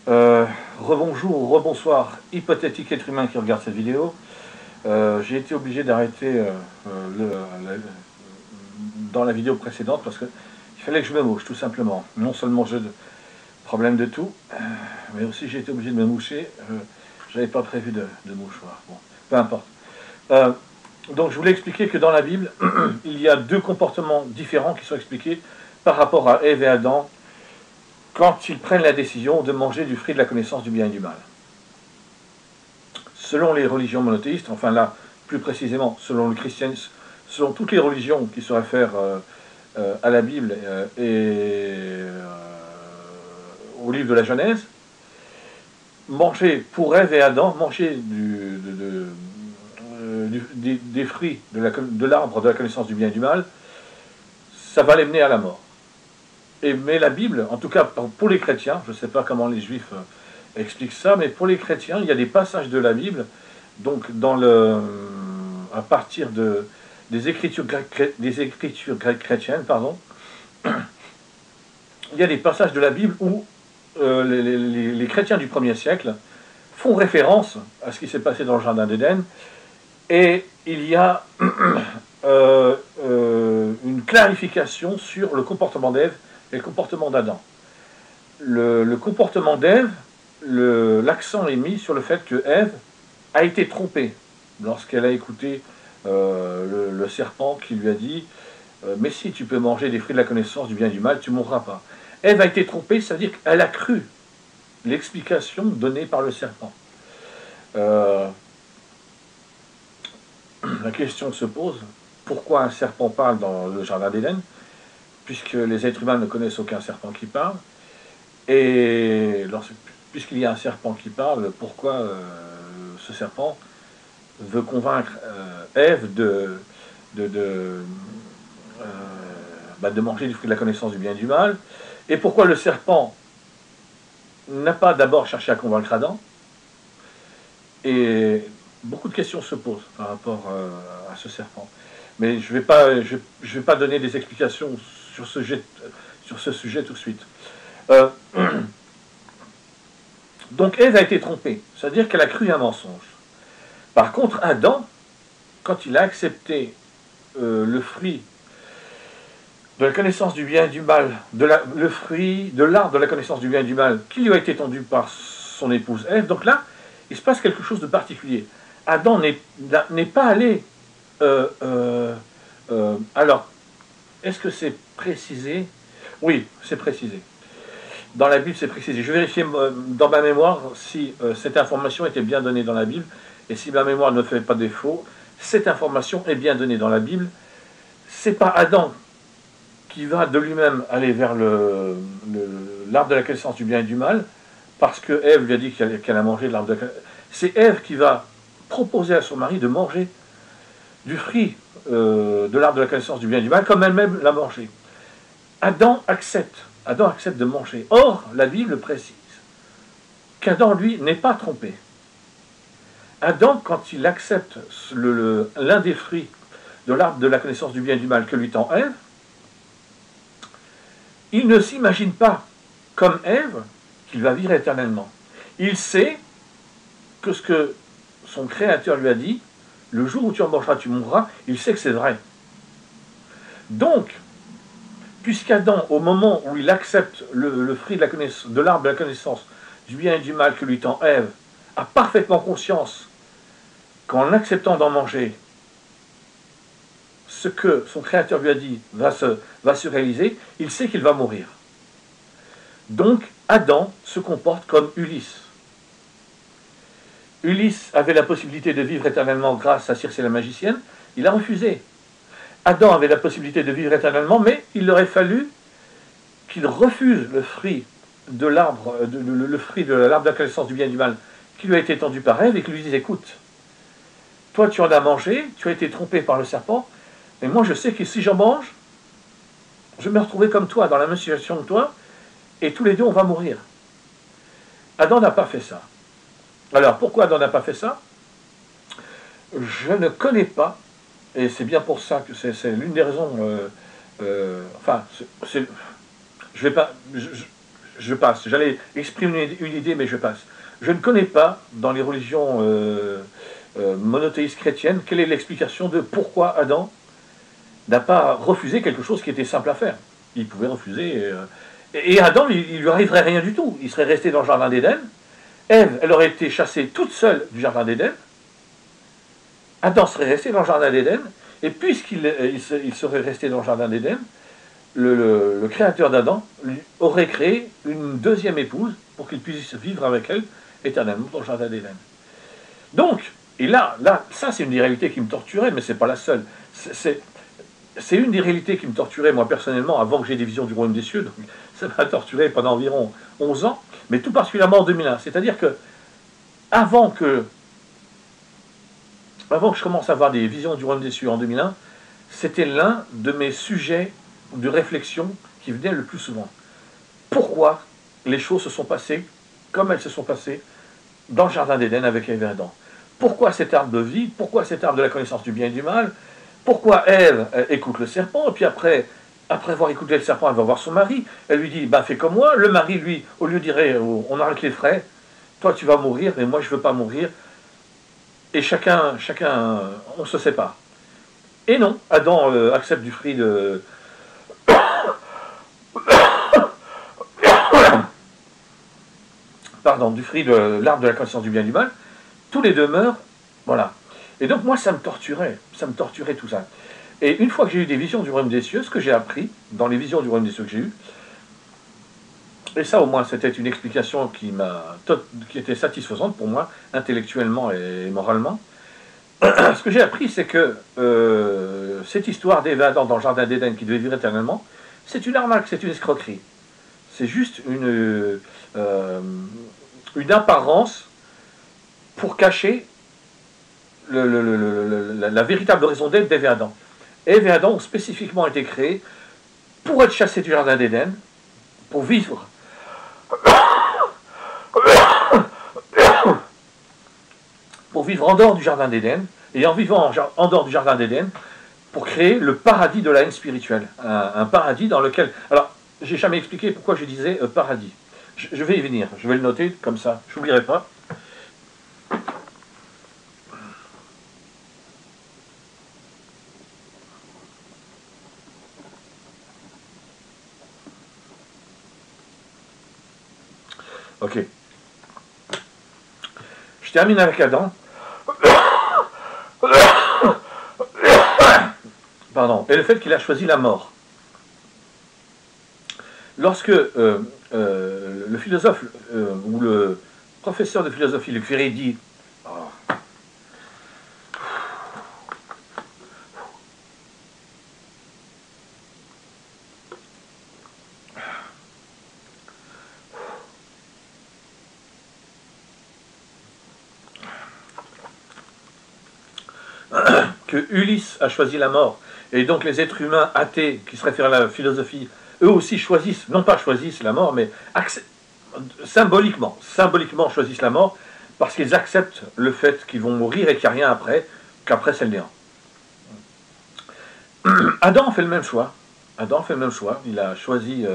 Rebonjour, rebonsoir, hypothétique être humain qui regarde cette vidéo. J'ai été obligé d'arrêter dans la vidéo précédente parce qu'il fallait que je me mouche, tout simplement. Non seulement j'ai de problème de tout, mais aussi j'ai été obligé de me moucher. J'avais pas prévu de mouchoir. Bon, peu importe. Donc je voulais expliquer que dans la Bible, il y a deux comportements différents qui sont expliqués par rapport à Ève et Adam quand ils prennent la décision de manger du fruit de la connaissance du bien et du mal. Selon les religions monothéistes, enfin là, plus précisément, selon le christianisme, selon toutes les religions qui se réfèrent à la Bible et au livre de la Genèse, manger pour Ève et Adam, manger des fruits de l'arbre de la connaissance du bien et du mal, ça va les mener à la mort. Mais la Bible, en tout cas pour les chrétiens, je ne sais pas comment les juifs expliquent ça, mais pour les chrétiens, il y a des passages de la Bible, donc à partir des écritures grecques chrétiennes, pardon, il y a des passages de la Bible où les chrétiens du 1er siècle font référence à ce qui s'est passé dans le Jardin d'Éden, et il y a une clarification sur le comportement d'Ève et le comportement d'Adam. Le comportement d'Ève, l'accent est mis sur le fait que Ève a été trompée lorsqu'elle a écouté le serpent qui lui a dit mais si tu peux manger des fruits de la connaissance du bien et du mal, tu ne mourras pas. Ève a été trompée, ça veut dire qu'elle a cru l'explication donnée par le serpent. La question se pose, pourquoi un serpent parle dans le Jardin d'Éden, puisque les êtres humains ne connaissent aucun serpent qui parle, et puisqu'il y a un serpent qui parle, pourquoi ce serpent veut convaincre Ève de manger du fruit de la connaissance du bien et du mal, et pourquoi le serpent n'a pas d'abord cherché à convaincre Adam. Et beaucoup de questions se posent par rapport à ce serpent. Mais je ne vais pas donner des explications sur ce sujet tout de suite. Donc Ève a été trompée, c'est-à-dire qu'elle a cru un mensonge. Par contre, Adam, quand il a accepté le fruit de la connaissance du bien et du mal, le fruit de l'arbre de la connaissance du bien et du mal, qui lui a été tendu par son épouse Ève, donc là, il se passe quelque chose de particulier. Adam n'est pas allé... alors, est-ce que c'est précisé? Oui, c'est précisé. Dans la Bible, c'est précisé. Je vais vérifier dans ma mémoire si cette information était bien donnée dans la Bible, et si ma mémoire ne fait pas défaut, cette information est bien donnée dans la Bible. C'est pas Adam qui va de lui-même aller vers l'arbre de la connaissance du bien et du mal, parce que Ève lui a dit qu'elle a mangé de l'arbre de la connaissance. C'est Ève qui va proposer à son mari de manger du fruit de l'arbre de la connaissance du bien et du mal, comme elle-même l'a mangé. Adam accepte de manger. Or, la Bible précise qu'Adam, lui, n'est pas trompé. Adam, quand il accepte l'un des fruits de l'arbre de la connaissance du bien et du mal que lui tend Ève, il ne s'imagine pas, comme Ève, qu'il va vivre éternellement. Il sait que ce que son Créateur lui a dit, le jour où tu en mangeras, tu mourras, il sait que c'est vrai. Donc, puisqu'Adam, au moment où il accepte le fruit de l'arbre de la connaissance du bien et du mal que lui tend Ève, a parfaitement conscience qu'en acceptant d'en manger, ce que son Créateur lui a dit va se réaliser, il sait qu'il va mourir. Donc, Adam se comporte comme Ulysse. Ulysse avait la possibilité de vivre éternellement grâce à Circé la magicienne, il a refusé. Adam avait la possibilité de vivre éternellement, mais il aurait fallu qu'il refuse le fruit de l'arbre de la connaissance du bien et du mal qui lui a été tendu par Ève, et qu'il lui dise, écoute, toi tu en as mangé, tu as été trompé par le serpent, mais moi je sais que si j'en mange, je vais me retrouver comme toi, dans la même situation que toi, et tous les deux on va mourir. Adam n'a pas fait ça. Alors pourquoi Adam n'a pas fait ça? Je ne connais pas, et c'est bien pour ça que c'est l'une des raisons, enfin, je vais pas, je passe. J'allais exprimer une idée, mais je passe. Je ne connais pas, dans les religions monothéistes chrétiennes, quelle est l'explication de pourquoi Adam n'a pas refusé quelque chose qui était simple à faire. Il pouvait refuser. Et Adam, il lui arriverait rien du tout. Il serait resté dans le jardin d'Éden. Ève, elle aurait été chassée toute seule du jardin d'Éden. Adam serait resté dans le jardin d'Éden. Et puisqu'il il serait resté dans le jardin d'Éden, le créateur d'Adam aurait créé une deuxième épouse pour qu'il puisse vivre avec elle éternellement dans le jardin d'Éden. Donc, et là, ça c'est une des réalités qui me torturait, mais c'est pas la seule. C'est une des réalités qui me torturait, moi personnellement, avant que j'ai des visions du royaume des cieux. Donc, ça m'a torturé pendant environ 11 ans, mais tout particulièrement en 2001. C'est-à-dire que, avant que je commence à avoir des visions du royaume des cieux en 2001, c'était l'un de mes sujets de réflexion qui venait le plus souvent. Pourquoi les choses se sont passées comme elles se sont passées dans le jardin d'Éden avec Ève et Adam? Pourquoi cet arbre de vie? Pourquoi cet arbre de la connaissance du bien et du mal? Pourquoi Ève écoute le serpent, et puis après avoir écouté le serpent, elle va voir son mari, elle lui dit, bah fais comme moi. Le mari, lui, au lieu de dire, on arrête les frais, toi tu vas mourir, mais moi je ne veux pas mourir. Et chacun, on se sépare. Et non, Adam accepte du fruit de... Pardon, du fruit de l'arbre de la connaissance du bien et du mal. Tous les deux meurent, voilà. Et donc moi, ça me torturait tout ça. Et une fois que j'ai eu des visions du royaume des cieux, ce que j'ai appris dans les visions du royaume des cieux que j'ai eues, et ça au moins c'était une explication qui était satisfaisante pour moi, intellectuellement et moralement, ce que j'ai appris, c'est que cette histoire d'Ève et Adam dans le jardin d'Éden qui devait vivre éternellement, c'est une arnaque, c'est une escroquerie. C'est juste une apparence pour cacher la véritable raison d'être d'Ève et Adam. Ève et Adam ont spécifiquement été créés pour être chassés du jardin d'Éden, pour vivre en dehors du jardin d'Éden, et en vivant en dehors du jardin d'Éden, pour créer le paradis de la haine spirituelle. Un paradis dans lequel... Alors, j'ai jamais expliqué pourquoi je disais paradis. Je vais y venir, je vais le noter comme ça, je n'oublierai pas. Ok. Je termine avec Adam. Pardon. Et le fait qu'il a choisi la mort. Lorsque le philosophe ou le professeur de philosophie, Luc Ferry, dit que Ulysse a choisi la mort, et donc les êtres humains athées qui se réfèrent à la philosophie, eux aussi choisissent, non pas choisissent la mort, mais symboliquement choisissent la mort, parce qu'ils acceptent le fait qu'ils vont mourir et qu'il n'y a rien après, qu'après c'est le néant. Adam fait le même choix. Il a choisi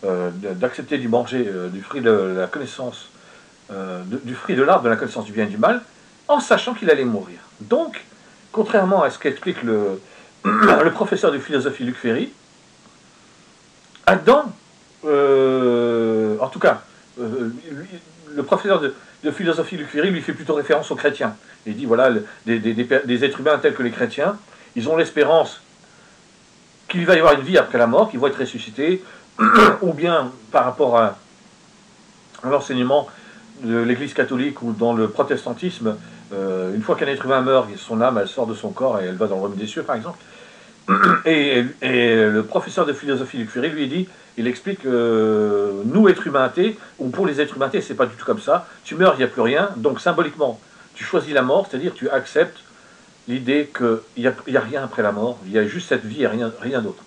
d'accepter de manger du fruit de la connaissance, du fruit de l'arbre de la connaissance du bien et du mal, en sachant qu'il allait mourir. Donc, contrairement à ce qu'explique le professeur de philosophie Luc Ferry, Adam, en tout cas, le professeur de philosophie Luc Ferry lui fait plutôt référence aux chrétiens. Il dit, voilà, des êtres humains tels que les chrétiens, ils ont l'espérance qu'il va y avoir une vie après la mort, qu'ils vont être ressuscités, ou bien par rapport à l'enseignement de l'Église catholique ou dans le protestantisme, une fois qu'un être humain meurt, son âme, elle sort de son corps et elle va dans le royaume des cieux, par exemple. Et le professeur de philosophie Luc Ferry lui dit, il explique nous, êtres humains athées, ou pour les êtres humains athées, c'est pas du tout comme ça. Tu meurs, il n'y a plus rien. Donc symboliquement, tu choisis la mort, c'est-à-dire tu acceptes l'idée qu'il n'y a rien après la mort, il y a juste cette vie et rien d'autre.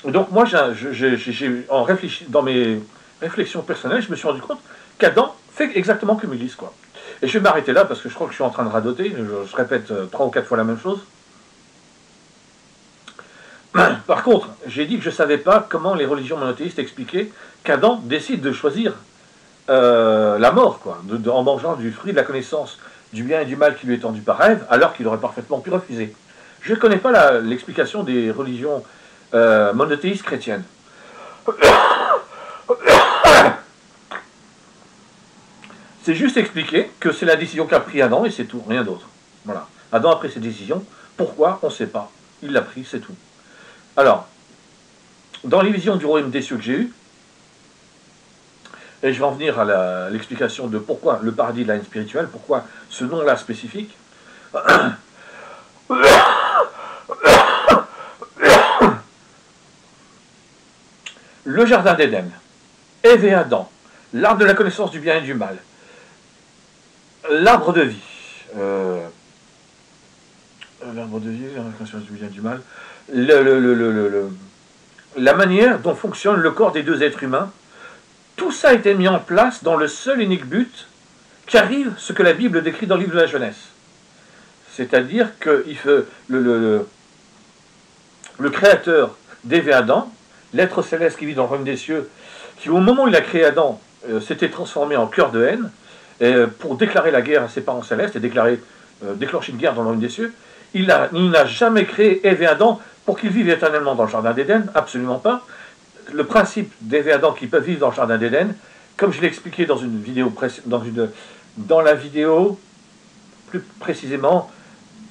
Donc moi, dans mes réflexions personnelles, je me suis rendu compte qu'Adam fait exactement comme Ulysse, quoi. Et je vais m'arrêter là parce que je crois que je suis en train de radoter, je répète 3 ou 4 fois la même chose. Par contre, j'ai dit que je ne savais pas comment les religions monothéistes expliquaient qu'Adam décide de choisir la mort, quoi, en mangeant du fruit de la connaissance du bien et du mal qui lui est tendu par Ève, alors qu'il aurait parfaitement pu refuser. Je ne connais pas l'explication des religions monothéistes chrétiennes. C'est juste expliquer que c'est la décision qu'a pris Adam et c'est tout, rien d'autre. Voilà. Adam a pris ses décisions. Pourquoi? On ne sait pas. Il l'a pris, c'est tout. Alors, dans les visions du royaume des cieux que j'ai eues, et je vais en venir à l'explication de pourquoi le paradis de la haine spirituelle, pourquoi ce nom-là spécifique. Le jardin d'Éden, Ève et Adam, l'arbre de la connaissance du bien et du mal, l'arbre de vie, l'arbre de vie, la connaissance du bien et du mal, la manière dont fonctionne le corps des deux êtres humains, tout ça a été mis en place dans le seul et unique but qu'arrive ce que la Bible décrit dans le livre de la Genèse. C'est-à-dire que le créateur d'Ève et Adam, l'être céleste qui vit dans le royaume des cieux, qui au moment où il a créé Adam, s'était transformé en cœur de haine, pour déclarer la guerre à ses parents célestes et déclencher une guerre dans le royaume des cieux, il n'a jamais créé Ève et Adam pour qu'ils vivent éternellement dans le jardin d'Éden, absolument pas. Le principe d'Ève et Adam qui peuvent vivre dans le jardin d'Éden, comme je l'ai expliqué dans une vidéo dans la vidéo, plus précisément,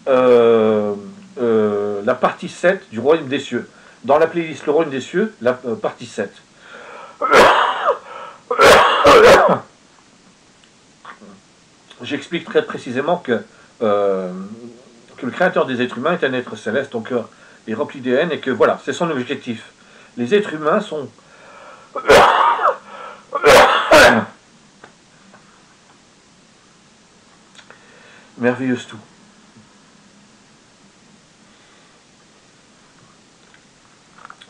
la partie 7 du royaume des cieux. Dans la playlist Le royaume des cieux, la partie 7. J'explique très précisément que le créateur des êtres humains est un être céleste, donc est rempli de haine, et que voilà, c'est son objectif. Les êtres humains sont merveilleuse tout.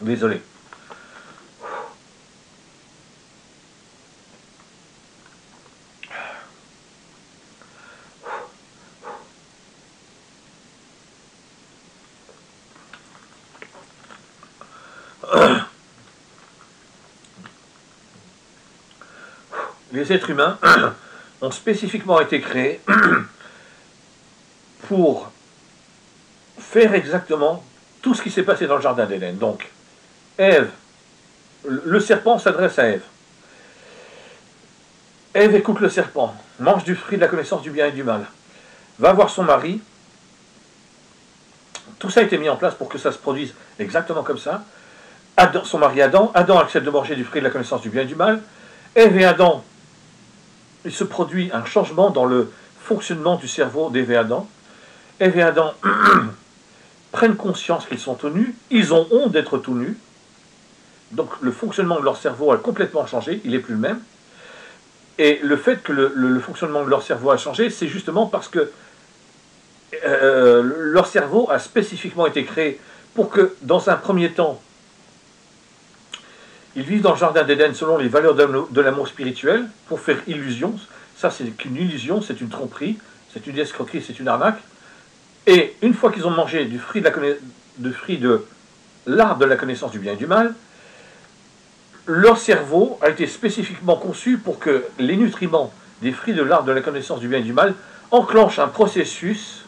Désolé. Les êtres humains ont spécifiquement été créés pour faire exactement tout ce qui s'est passé dans le jardin d'Éden. Donc, Ève, le serpent s'adresse à Ève. Ève écoute le serpent, mange du fruit de la connaissance du bien et du mal, va voir son mari. Tout ça a été mis en place pour que ça se produise exactement comme ça. Son mari Adam accepte de manger du fruit de la connaissance du bien et du mal. Ève et Adam, il se produit un changement dans le fonctionnement du cerveau d'Ève et Adam. Ève et Adam prennent conscience qu'ils sont tout nus, ils ont honte d'être tout nus, donc le fonctionnement de leur cerveau a complètement changé, il n'est plus le même. Et le fait que le fonctionnement de leur cerveau a changé, c'est justement parce que leur cerveau a spécifiquement été créé pour que, dans un premier temps, ils vivent dans le jardin d'Éden selon les valeurs de l'amour spirituel, pour faire illusion. Ça, c'est qu'une illusion, c'est une tromperie, c'est une escroquerie, c'est une arnaque. Et une fois qu'ils ont mangé du fruit de l'arbre de la connaissance du bien et du mal, leur cerveau a été spécifiquement conçu pour que les nutriments des fruits de l'arbre de la connaissance du bien et du mal enclenchent un processus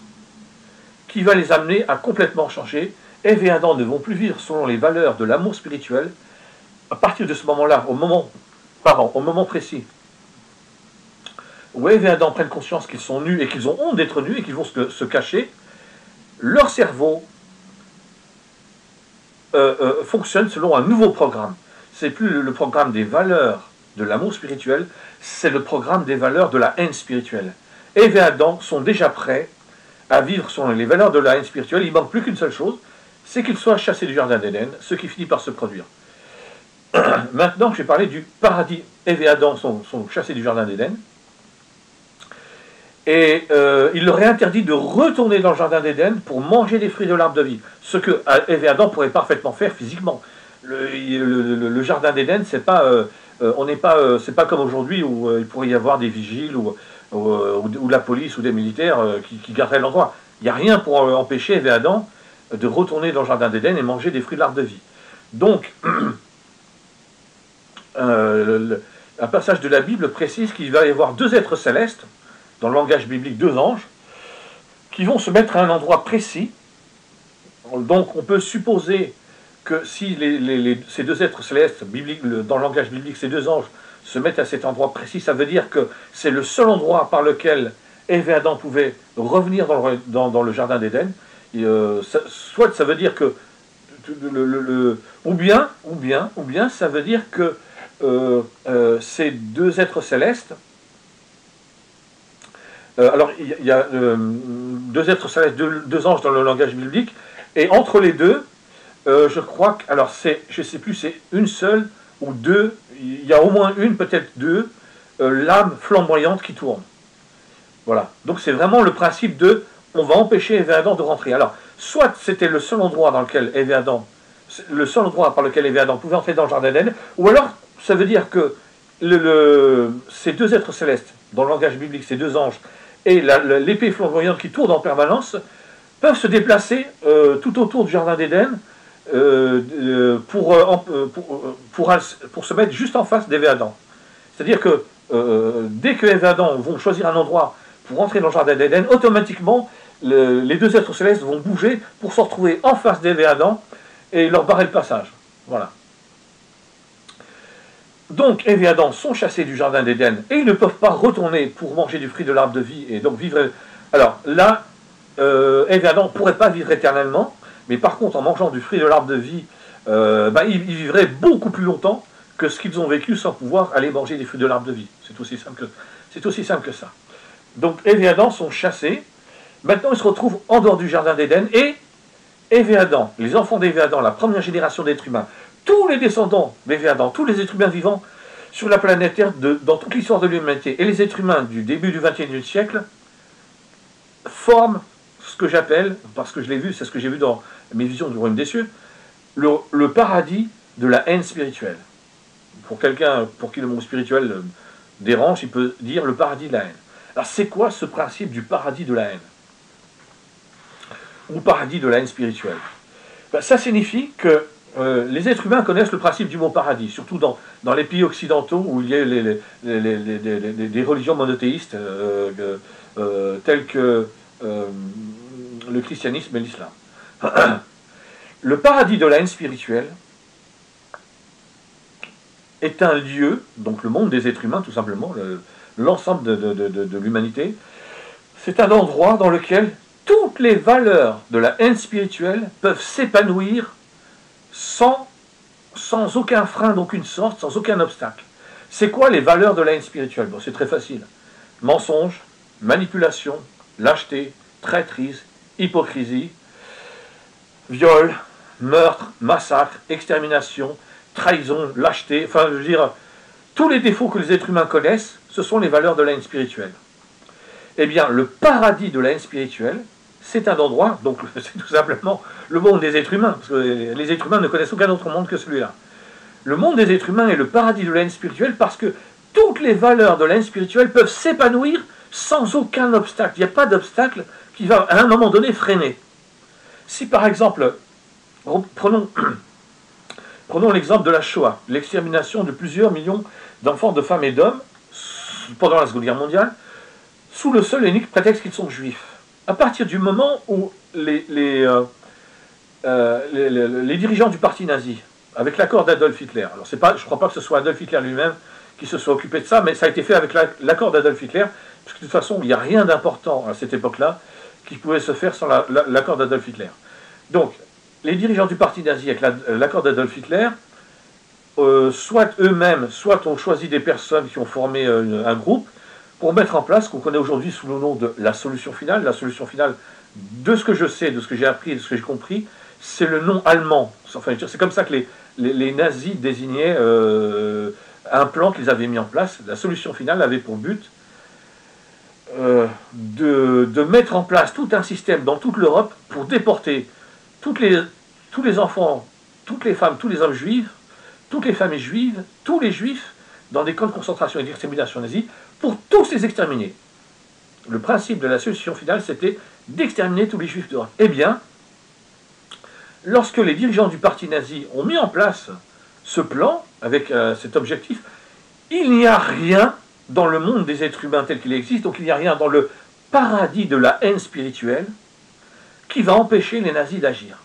qui va les amener à complètement changer. Ève et Adam ne vont plus vivre selon les valeurs de l'amour spirituel. À partir de ce moment-là, au moment précis, où Ève et Adam prennent conscience qu'ils sont nus et qu'ils ont honte d'être nus et qu'ils vont se cacher, leur cerveau fonctionne selon un nouveau programme. C'est plus le programme des valeurs de l'amour spirituel, c'est le programme des valeurs de la haine spirituelle. Ève et Adam sont déjà prêts à vivre selon les valeurs de la haine spirituelle. Il ne manque plus qu'une seule chose, c'est qu'ils soient chassés du jardin d'Éden, ce qui finit par se produire. Maintenant, je vais parler du paradis. Ève et Adam sont chassés du jardin d'Éden. Et il leur est interdit de retourner dans le jardin d'Éden pour manger des fruits de l'arbre de vie. Ce que Ève et Adam pourraient parfaitement faire physiquement. Le jardin d'Éden, c'est pas comme aujourd'hui où il pourrait y avoir des vigiles ou la police ou des militaires qui garderaient l'endroit. Il n'y a rien pour empêcher Ève et Adam de retourner dans le jardin d'Éden et manger des fruits de l'arbre de vie. Donc, un passage de la Bible précise qu'il va y avoir deux êtres célestes, dans le langage biblique deux anges, qui vont se mettre à un endroit précis. Donc on peut supposer que si ces deux êtres célestes, dans le langage biblique, ces deux anges se mettent à cet endroit précis, ça veut dire que c'est le seul endroit par lequel Ève et Adam pouvaient revenir dans le jardin d'Éden. Soit ça veut dire que ou bien ça veut dire que ces deux êtres célestes, alors il y a deux êtres célestes, deux anges dans le langage biblique, et entre les deux, je crois que, alors je ne sais plus, c'est une seule ou deux, il y a au moins une, peut-être deux, lames flamboyantes qui tournent. Voilà, donc c'est vraiment le principe de, on va empêcher Ève et Adam de rentrer. Alors, soit c'était le seul endroit dans lequel Ève et Adam, le seul endroit par lequel Ève et Adam pouvaient entrer dans le jardin d'Éden, ou alors ça veut dire que ces deux êtres célestes, dans le langage biblique, ces deux anges, et l'épée flamboyante qui tourne en permanence, peuvent se déplacer tout autour du jardin d'Éden pour se mettre juste en face d'Ève et Adam. C'est-à-dire que dès que Ève et Adam vont choisir un endroit pour entrer dans le jardin d'Éden, automatiquement, les deux êtres célestes vont bouger pour se retrouver en face d'Ève et Adam et leur barrer le passage. Voilà. Donc Ève et Adam sont chassés du jardin d'Éden et ils ne peuvent pas retourner pour manger du fruit de l'arbre de vie et donc vivre. Alors là, Ève et Adam ne pourraient pas vivre éternellement, mais par contre en mangeant du fruit de l'arbre de vie, ils vivraient beaucoup plus longtemps que ce qu'ils ont vécu sans pouvoir aller manger des fruits de l'arbre de vie. C'est aussi simple que ça. Donc Ève et Adam sont chassés. Maintenant ils se retrouvent en dehors du jardin d'Éden et Ève et Adam, les enfants d'Ève et Adam, la première génération d'êtres humains, tous les descendants d'Ève et Adam, tous les êtres humains vivants sur la planète Terre dans toute l'histoire de l'humanité, et les êtres humains du début du XXIe siècle, forment ce que j'appelle, parce que je l'ai vu, c'est ce que j'ai vu dans mes visions du royaume des cieux, le paradis de la haine spirituelle. Pour quelqu'un pour qui le mot spirituel dérange, il peut dire le paradis de la haine. Alors c'est quoi ce principe du paradis de la haine? Ou paradis de la haine spirituelle? Ça signifie que les êtres humains connaissent le principe du mot paradis, surtout dans les pays occidentaux où il y a des religions monothéistes telles que le christianisme et l'islam. Le paradis de la haine spirituelle est un lieu, donc le monde des êtres humains tout simplement, l'ensemble de l'humanité, c'est un endroit dans lequel toutes les valeurs de la haine spirituelle peuvent s'épanouir sans aucun frein d'aucune sorte, sans aucun obstacle. C'est quoi les valeurs de la haine spirituelle? Bon, c'est très facile. Mensonge, manipulation, lâcheté, traîtrise, hypocrisie, viol, meurtre, massacre, extermination, trahison, lâcheté, enfin, je veux dire, tous les défauts que les êtres humains connaissent, ce sont les valeurs de la haine spirituelle. Eh bien, le paradis de la haine spirituelle, c'est un endroit, donc c'est tout simplement le monde des êtres humains, parce que les êtres humains ne connaissent aucun autre monde que celui-là. Le monde des êtres humains est le paradis de la haine spirituelle parce que toutes les valeurs de la haine spirituelle peuvent s'épanouir sans aucun obstacle. Il n'y a pas d'obstacle qui va à un moment donné freiner. Si par exemple, prenons l'exemple de la Shoah, l'extermination de plusieurs millions d'enfants, de femmes et d'hommes pendant la Seconde Guerre mondiale, sous le seul et unique prétexte qu'ils sont juifs. À partir du moment où les dirigeants du parti nazi, avec l'accord d'Adolf Hitler, alors je ne crois pas que ce soit Adolf Hitler lui-même qui se soit occupé de ça, mais ça a été fait avec l'accord d'Adolf Hitler, parce que de toute façon, il n'y a rien d'important à cette époque-là qui pouvait se faire sans l'accord d'Adolf Hitler. Donc, les dirigeants du parti nazi, avec l'accord d'Adolf Hitler, soit eux-mêmes, soit ont choisi des personnes qui ont formé un groupe, pour mettre en place ce qu'on connaît aujourd'hui sous le nom de la solution finale. La solution finale, de ce que je sais, de ce que j'ai appris, de ce que j'ai compris, c'est le nom allemand. Enfin, c'est comme ça que les nazis désignaient un plan qu'ils avaient mis en place. La solution finale avait pour but de mettre en place tout un système dans toute l'Europe pour déporter tous les enfants, toutes les femmes, tous les hommes juifs, toutes les familles juives, tous les juifs dans des camps de concentration et d'extermination nazie, pour tous les exterminer. Le principe de la solution finale, c'était d'exterminer tous les juifs d'Europe. Eh bien, lorsque les dirigeants du parti nazi ont mis en place ce plan, avec cet objectif, il n'y a rien dans le monde des êtres humains tel qu'il existe, donc il n'y a rien dans le paradis de la haine spirituelle qui va empêcher les nazis d'agir.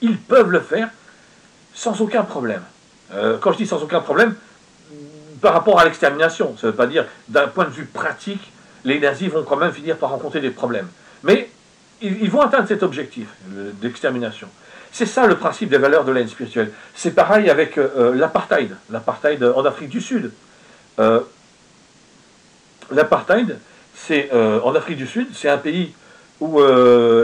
Ils peuvent le faire sans aucun problème. Quand je dis sans aucun problème, par rapport à l'extermination, ça ne veut pas dire d'un point de vue pratique, les nazis vont quand même finir par rencontrer des problèmes. Mais ils vont atteindre cet objectif d'extermination. C'est ça le principe des valeurs de la haine spirituelle. C'est pareil avec l'apartheid. L'apartheid en Afrique du Sud. L'apartheid, c'est en Afrique du Sud, c'est un pays où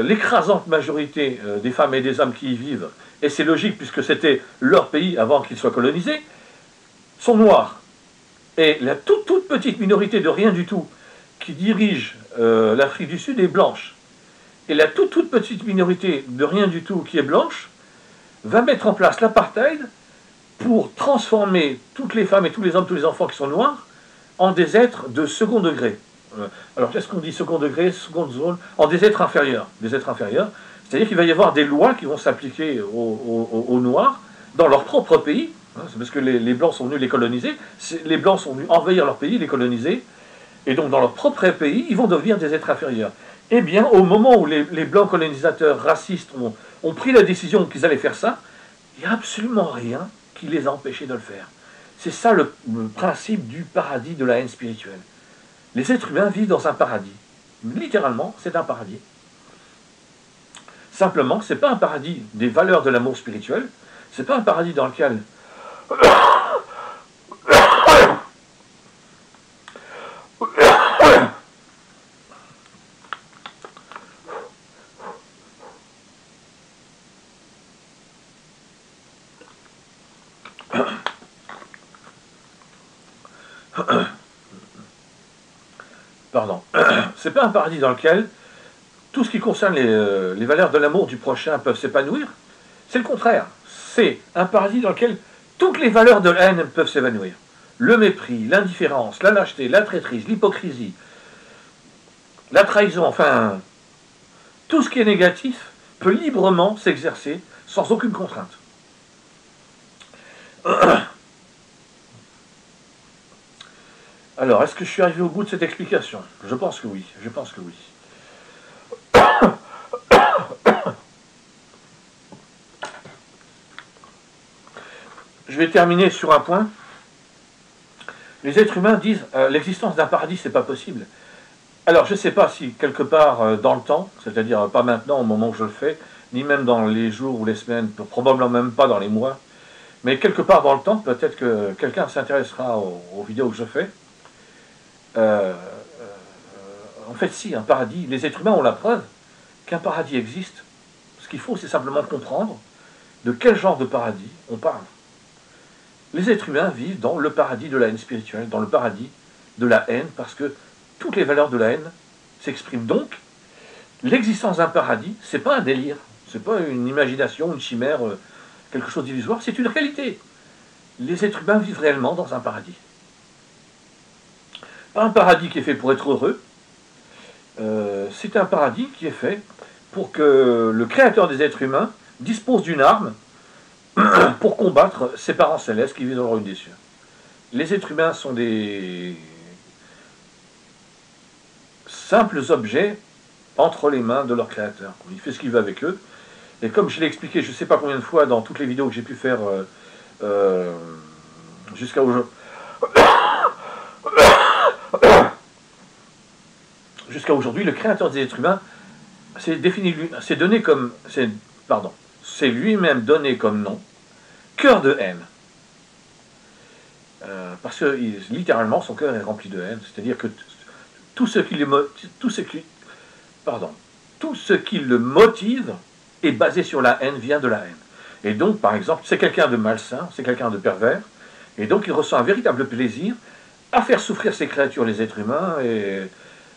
l'écrasante majorité des femmes et des hommes qui y vivent, et c'est logique puisque c'était leur pays avant qu'il soit colonisé, sont noirs. Et la toute petite minorité de rien du tout qui dirige l'Afrique du Sud est blanche. Et la toute petite minorité de rien du tout qui est blanche va mettre en place l'apartheid pour transformer toutes les femmes et tous les hommes, tous les enfants qui sont noirs en des êtres de second degré. Alors qu'est-ce qu'on dit second degré, seconde zone, en des êtres inférieurs. Des êtres inférieurs, c'est-à-dire qu'il va y avoir des lois qui vont s'appliquer aux Noirs dans leur propre pays. C'est parce que les Blancs sont venus les coloniser, les Blancs sont venus envahir leur pays, les coloniser, et donc dans leur propre pays, ils vont devenir des êtres inférieurs. Eh bien, au moment où les Blancs colonisateurs racistes ont pris la décision qu'ils allaient faire ça, il n'y a absolument rien qui les a empêchés de le faire. C'est ça le principe du paradis de la haine spirituelle. Les êtres humains vivent dans un paradis. Littéralement, c'est un paradis. Simplement, ce n'est pas un paradis des valeurs de l'amour spirituel, ce n'est pas un paradis dans lequel pardon, c'est pas un paradis dans lequel tout ce qui concerne les valeurs de l'amour du prochain peuvent s'épanouir. C'est le contraire. C'est un paradis dans lequel toutes les valeurs de la haine peuvent s'évanouir. Le mépris, l'indifférence, la lâcheté, la traîtrise, l'hypocrisie, la trahison, enfin, tout ce qui est négatif peut librement s'exercer sans aucune contrainte. Alors, est-ce que je suis arrivé au bout de cette explication? Je pense que oui, je pense que oui. Je vais terminer sur un point. Les êtres humains disent l'existence d'un paradis, c'est pas possible. Alors, je ne sais pas si quelque part dans le temps, c'est-à-dire pas maintenant au moment où je le fais, ni même dans les jours ou les semaines, probablement même pas dans les mois, mais quelque part dans le temps, peut-être que quelqu'un s'intéressera aux vidéos que je fais. En fait, si, un paradis, les êtres humains ont la preuve qu'un paradis existe. Ce qu'il faut, c'est simplement comprendre de quel genre de paradis on parle. Les êtres humains vivent dans le paradis de la haine spirituelle, dans le paradis de la haine, parce que toutes les valeurs de la haine s'expriment. Donc, l'existence d'un paradis, c'est pas un délire, c'est pas une imagination, une chimère, quelque chose d'illusoire, c'est une réalité. Les êtres humains vivent réellement dans un paradis. Pas un paradis qui est fait pour être heureux, c'est un paradis qui est fait pour que le créateur des êtres humains dispose d'une arme pour combattre ses parents célestes qui vivent dans le royaume des cieux. Les êtres humains sont des simples objets entre les mains de leur créateur. Il fait ce qu'il veut avec eux. Et comme je l'ai expliqué je ne sais pas combien de fois dans toutes les vidéos que j'ai pu faire jusqu'à aujourd'hui, le créateur des êtres humains c'est défini, c'est donné comme, c'est lui-même donné comme nom, cœur de haine. Parce que littéralement son cœur est rempli de haine, c'est-à-dire que tout ce qui le motive est basé sur la haine, vient de la haine. Et donc, par exemple, c'est quelqu'un de malsain, c'est quelqu'un de pervers, et donc il ressent un véritable plaisir à faire souffrir ses créatures, les êtres humains, et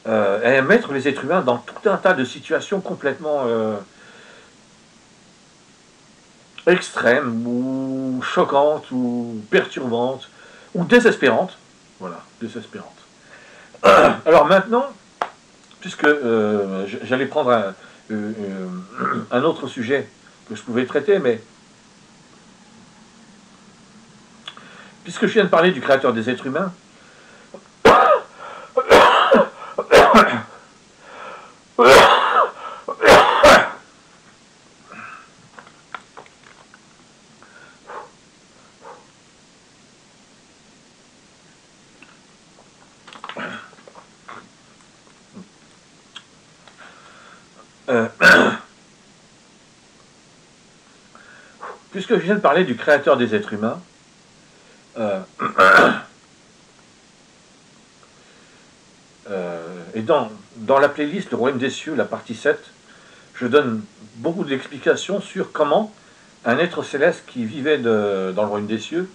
à mettre les êtres humains dans tout un tas de situations complètement extrêmes, ou choquantes, ou perturbantes, ou désespérantes. Voilà, désespérantes. Alors maintenant, puisque j'allais prendre un autre sujet que je pouvais traiter, mais puisque je viens de parler du créateur des êtres humains, puisque je viens de parler du créateur des êtres humains, et dans la playlist Le Royaume des Cieux, la partie 7, je donne beaucoup d'explications sur comment un être céleste qui vivait dans le Royaume des Cieux,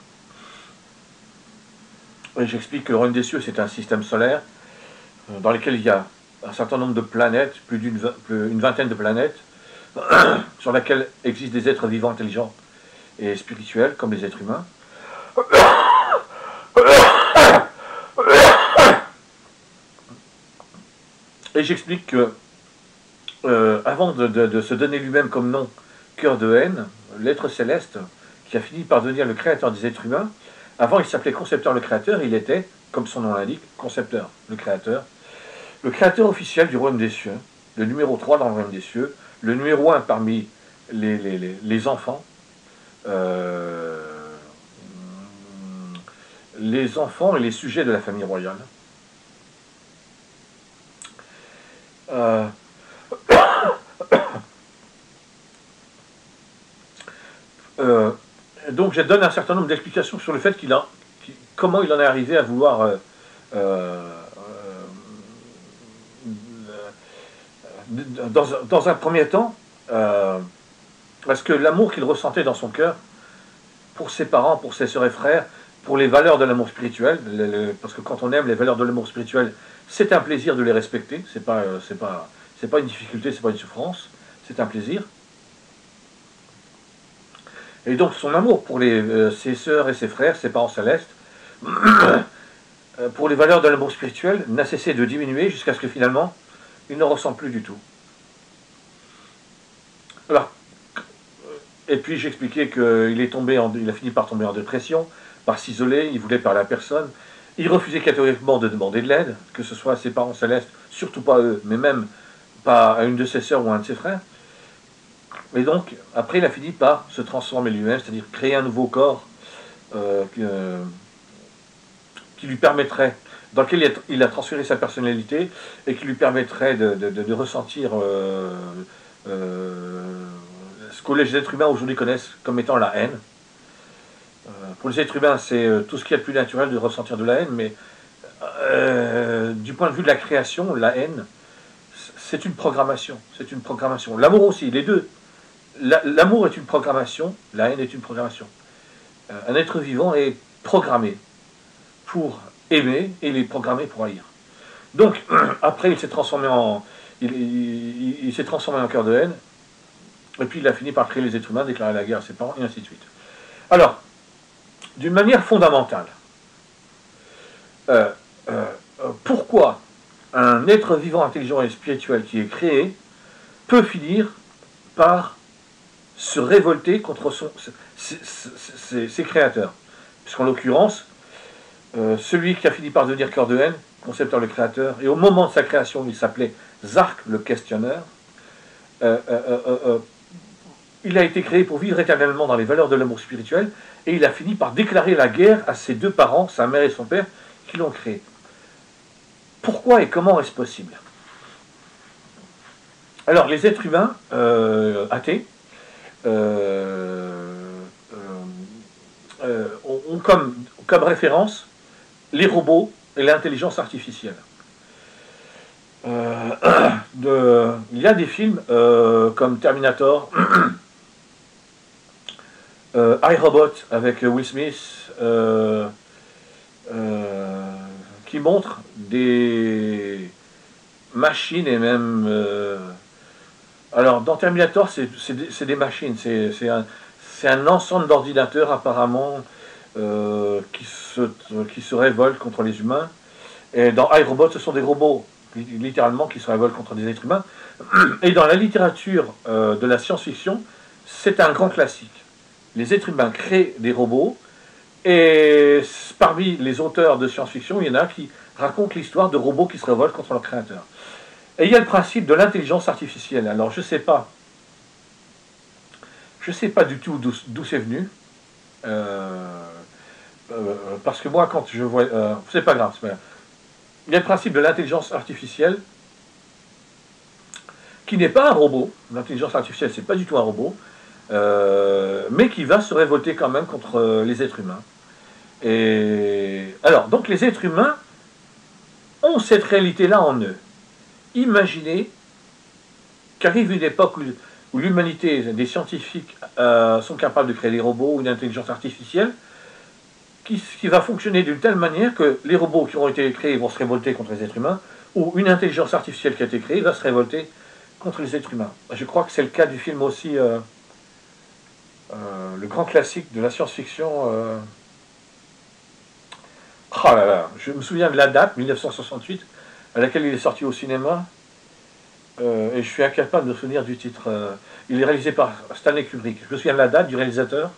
et j'explique que le Royaume des Cieux, c'est un système solaire dans lequel il y a un certain nombre de planètes, plus d'une vingtaine de planètes, sur laquelle existent des êtres vivants, intelligents et spirituels, comme les êtres humains. Et j'explique que, avant de se donner lui-même comme nom, cœur de haine, l'être céleste, qui a fini par devenir le créateur des êtres humains, avant il s'appelait concepteur le créateur, il était, comme son nom l'indique, concepteur le créateur officiel du Royaume des Cieux, le numéro 3 dans le Royaume des Cieux, le numéro 1 parmi les enfants, et les sujets de la famille royale. Donc je donne un certain nombre d'explications sur le fait comment il en est arrivé à vouloir dans un premier temps, parce que l'amour qu'il ressentait dans son cœur pour ses parents, pour ses sœurs et frères, pour les valeurs de l'amour spirituel, parce que quand on aime les valeurs de l'amour spirituel, c'est un plaisir de les respecter, c'est pas une difficulté, c'est pas une souffrance, c'est un plaisir. Et donc son amour pour ses sœurs et ses frères, ses parents célestes, pour les valeurs de l'amour spirituel, n'a cessé de diminuer jusqu'à ce que finalement, il ne ressent plus du tout. Alors, et puis j'expliquais qu'il a fini par tomber en dépression, par s'isoler, il voulait parler à personne, il refusait catégoriquement de demander de l'aide, que ce soit à ses parents célestes, surtout pas à eux, mais même pas à une de ses sœurs ou à un de ses frères. Et donc, après, il a fini par se transformer lui-même, c'est-à-dire créer un nouveau corps qui lui permettrait, dans lequel il a transféré sa personnalité et qui lui permettrait de ressentir ce que les êtres humains aujourd'hui connaissent comme étant la haine. Pour les êtres humains, c'est tout ce qu'il y a de plus naturel de ressentir de la haine, mais du point de vue de la création, la haine, c'est une programmation. C'est une programmation. L'amour aussi, les deux. L'amour est une programmation, la haine est une programmation. Un être vivant est programmé pour aimer et il est programmé pour haïr. Donc, après, il s'est transformé il s'est transformé en cœur de haine, et puis il a fini par créer les êtres humains, déclarer la guerre à ses parents, et ainsi de suite. Alors, d'une manière fondamentale, pourquoi un être vivant, intelligent et spirituel qui est créé peut finir par se révolter contre ses créateurs? Puisqu'en l'occurrence, celui qui a fini par devenir cœur de haine, concepteur le créateur, et au moment de sa création, il s'appelait Zark le questionneur, il a été créé pour vivre éternellement dans les valeurs de l'amour spirituel, et il a fini par déclarer la guerre à ses deux parents, sa mère et son père, qui l'ont créé. Pourquoi et comment est-ce possible? Alors, les êtres humains athées ont comme référence les robots et l'intelligence artificielle. Il y a des films comme Terminator, iRobot avec Will Smith, qui montrent des machines et même... alors, dans Terminator, c'est des machines, c'est un ensemble d'ordinateurs apparemment qui se révoltent contre les humains. Et dans iRobot, ce sont des robots, littéralement, qui se révoltent contre des êtres humains. Et dans la littérature de la science-fiction, c'est un grand classique. Les êtres humains créent des robots, et parmi les auteurs de science-fiction, il y en a qui racontent l'histoire de robots qui se révoltent contre leur créateur. Et il y a le principe de l'intelligence artificielle. Alors je sais pas du tout d'où c'est venu. Parce que moi, quand je vois... c'est pas grave, c'est pas grave. Il y a le principe de l'intelligence artificielle qui n'est pas un robot. L'intelligence artificielle, c'est pas du tout un robot, mais qui va se révolter quand même contre les êtres humains. Et alors, donc les êtres humains ont cette réalité-là en eux. Imaginez qu'arrive une époque où l'humanité, des scientifiques sont capables de créer des robots ou une intelligence artificielle qui va fonctionner d'une telle manière que les robots qui ont été créés vont se révolter contre les êtres humains, ou une intelligence artificielle qui a été créée va se révolter contre les êtres humains. Je crois que c'est le cas du film aussi, le grand classique de la science-fiction. Oh là là, je me souviens de la date, 1968, à laquelle il est sorti au cinéma, et je suis incapable de me souvenir du titre. Il est réalisé par Stanley Kubrick. Je me souviens de la date, du réalisateur.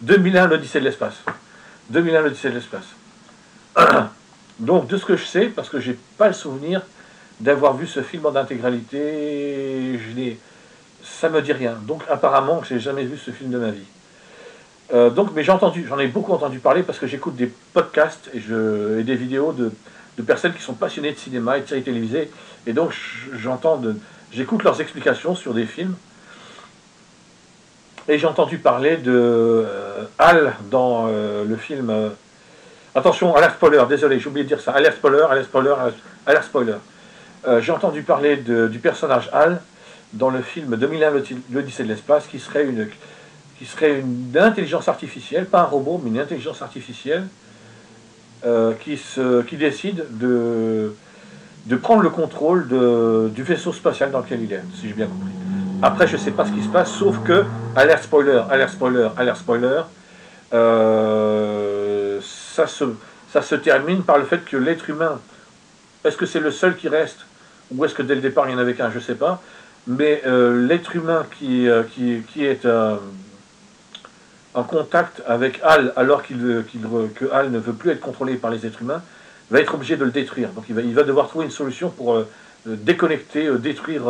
2001, l'Odyssée de l'espace. 2001, l'Odyssée de l'espace. Donc, de ce que je sais, parce que j'ai pas le souvenir d'avoir vu ce film en intégralité, ça me dit rien. Donc, apparemment, j'ai jamais vu ce film de ma vie. Mais j'en ai beaucoup entendu parler parce que j'écoute des podcasts et des vidéos de personnes qui sont passionnées de cinéma et de séries télévisées. Et donc, j'écoute leurs explications sur des films. Et j'ai entendu parler de Hal dans le film. Attention, alerte spoiler, désolé, j'ai oublié de dire ça. Alerte spoiler, alerte spoiler, alerte spoiler. J'ai entendu parler du personnage Hal dans le film 2001, l'Odyssée de l'espace, qui serait une intelligence artificielle, pas un robot, mais une intelligence artificielle qui décide de prendre le contrôle du vaisseau spatial dans lequel il est, si j'ai bien compris. Après, je ne sais pas ce qui se passe, sauf que, alerte spoiler, alerte spoiler, alerte spoiler, ça se termine par le fait que l'être humain, est-ce que c'est le seul qui reste, ou est-ce que dès le départ il n'y en avait qu'un, je ne sais pas, mais l'être humain qui est en contact avec Hal, alors que Hal ne veut plus être contrôlé par les êtres humains, va être obligé de le détruire. Donc il va devoir trouver une solution pour déconnecter, détruire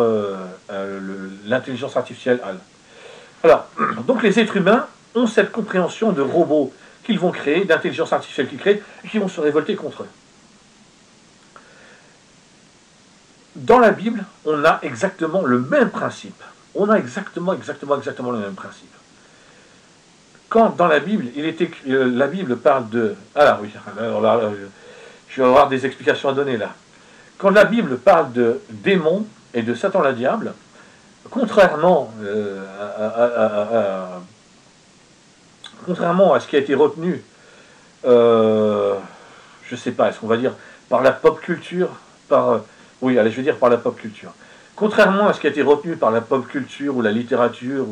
l'intelligence artificielle Hal. Alors, donc les êtres humains ont cette compréhension de robots qu'ils vont créer, d'intelligence artificielle qu'ils créent, et qui vont se révolter contre eux. Dans la Bible, on a exactement le même principe. On a exactement le même principe. Quand dans la Bible, la Bible parle de... Alors oui, je vais avoir des explications à donner là. Quand la Bible parle de démons et de Satan le diable, contrairement à ce qui a été retenu, je ne sais pas, est-ce qu'on va dire par la pop culture, oui, allez, je vais dire par la pop culture. Contrairement à ce qui a été retenu par la pop culture ou la littérature,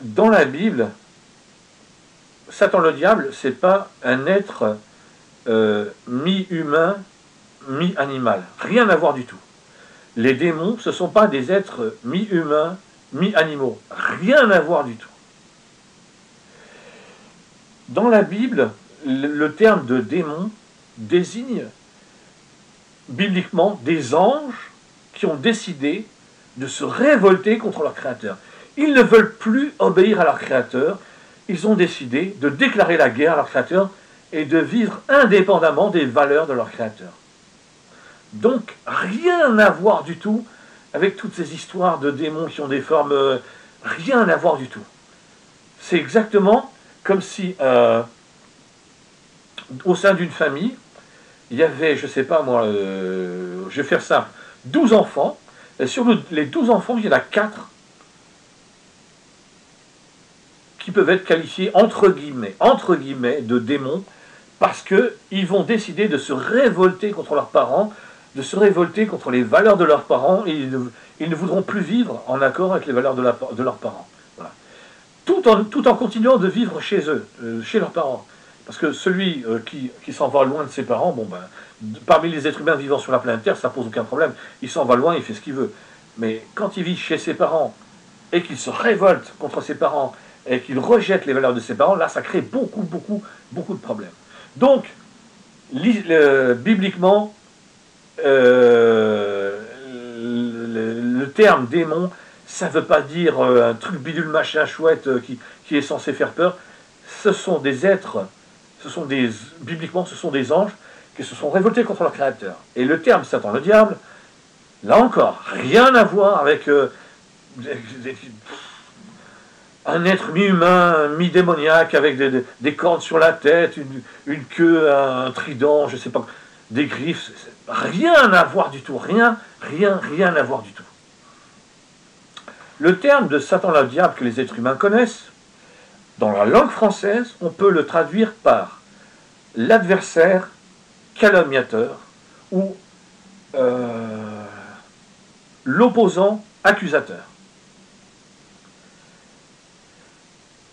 dans la Bible, Satan le diable, c'est pas un être mi-humain, mi-animal. Rien à voir du tout. Les démons, ce ne sont pas des êtres mi-humains, mi-animaux. Rien à voir du tout. Dans la Bible, le terme de démon désigne bibliquement des anges qui ont décidé de se révolter contre leur créateur. Ils ne veulent plus obéir à leur créateur. Ils ont décidé de déclarer la guerre à leur créateur et de vivre indépendamment des valeurs de leur créateur. Donc, rien à voir du tout avec toutes ces histoires de démons qui ont des formes... rien à voir du tout. C'est exactement comme si, au sein d'une famille, il y avait, je ne sais pas moi, je vais faire simple, 12 enfants, et sur les 12 enfants, il y en a 4 qui peuvent être qualifiés entre guillemets, de démons, parce qu'ils vont décider de se révolter contre leurs parents, de se révolter contre les valeurs de leurs parents, et ils ne voudront plus vivre en accord avec les valeurs de leurs parents. Voilà. Tout en continuant de vivre chez eux, chez leurs parents. Parce que celui qui s'en va loin de ses parents, bon ben, parmi les êtres humains vivant sur la planète Terre, ça pose aucun problème. Il s'en va loin, il fait ce qu'il veut. Mais quand il vit chez ses parents et qu'il se révolte contre ses parents et qu'il rejette les valeurs de ses parents, là, ça crée beaucoup, beaucoup, beaucoup de problèmes. Donc, bibliquement, le terme démon, ça ne veut pas dire un truc bidule machin chouette qui est censé faire peur. Ce sont des êtres, bibliquement, ce sont des anges qui se sont révoltés contre leur créateur. Et le terme Satan, le diable, là encore, rien à voir avec un être mi-humain, mi-démoniaque, avec des cornes sur la tête, une queue, un trident, je ne sais pas, des griffes. Rien à voir du tout, rien à voir du tout. Le terme de Satan le diable que les êtres humains connaissent, dans la langue française, on peut le traduire par l'adversaire calomniateur ou l'opposant accusateur.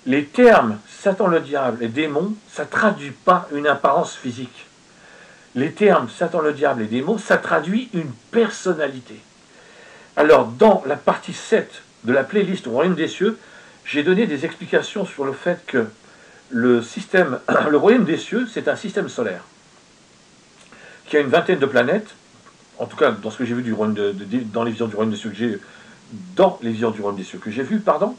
Les termes Satan le diable et démon, ça ne traduit pas une apparence physique. Les termes Satan le diable et démon, ça traduit une personnalité. Alors, dans la partie 7 de la playlist au Royaume des cieux, j'ai donné des explications sur le fait que le Royaume des cieux, c'est un système solaire qui a une vingtaine de planètes, en tout cas dans ce que j'ai vu dans les visions du Royaume des cieux que j'ai vues, pardon.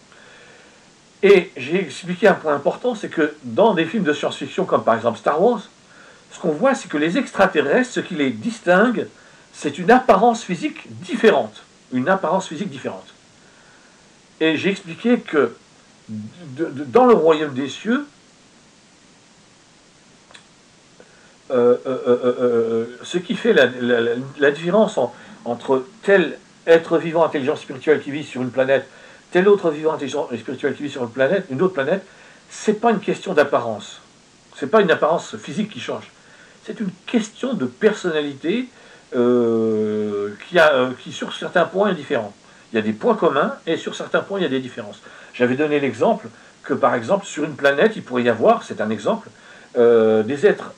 Et j'ai expliqué un point important, c'est que dans des films de science-fiction comme par exemple Star Wars, ce qu'on voit, c'est que les extraterrestres, ce qui les distingue, c'est une apparence physique différente. Une apparence physique différente. Et j'ai expliqué que dans le royaume des cieux, ce qui fait la différence entre tel être vivant, intelligent, spirituel qui vit sur une planète, tel autre vivant, intelligent et spirituel qui vit sur une autre planète, c'est pas une question d'apparence. C'est pas une apparence physique qui change. C'est une question de personnalité qui, sur certains points, est différente. Il y a des points communs et sur certains points, il y a des différences. J'avais donné l'exemple que, par exemple, sur une planète, il pourrait y avoir, c'est un exemple, des êtres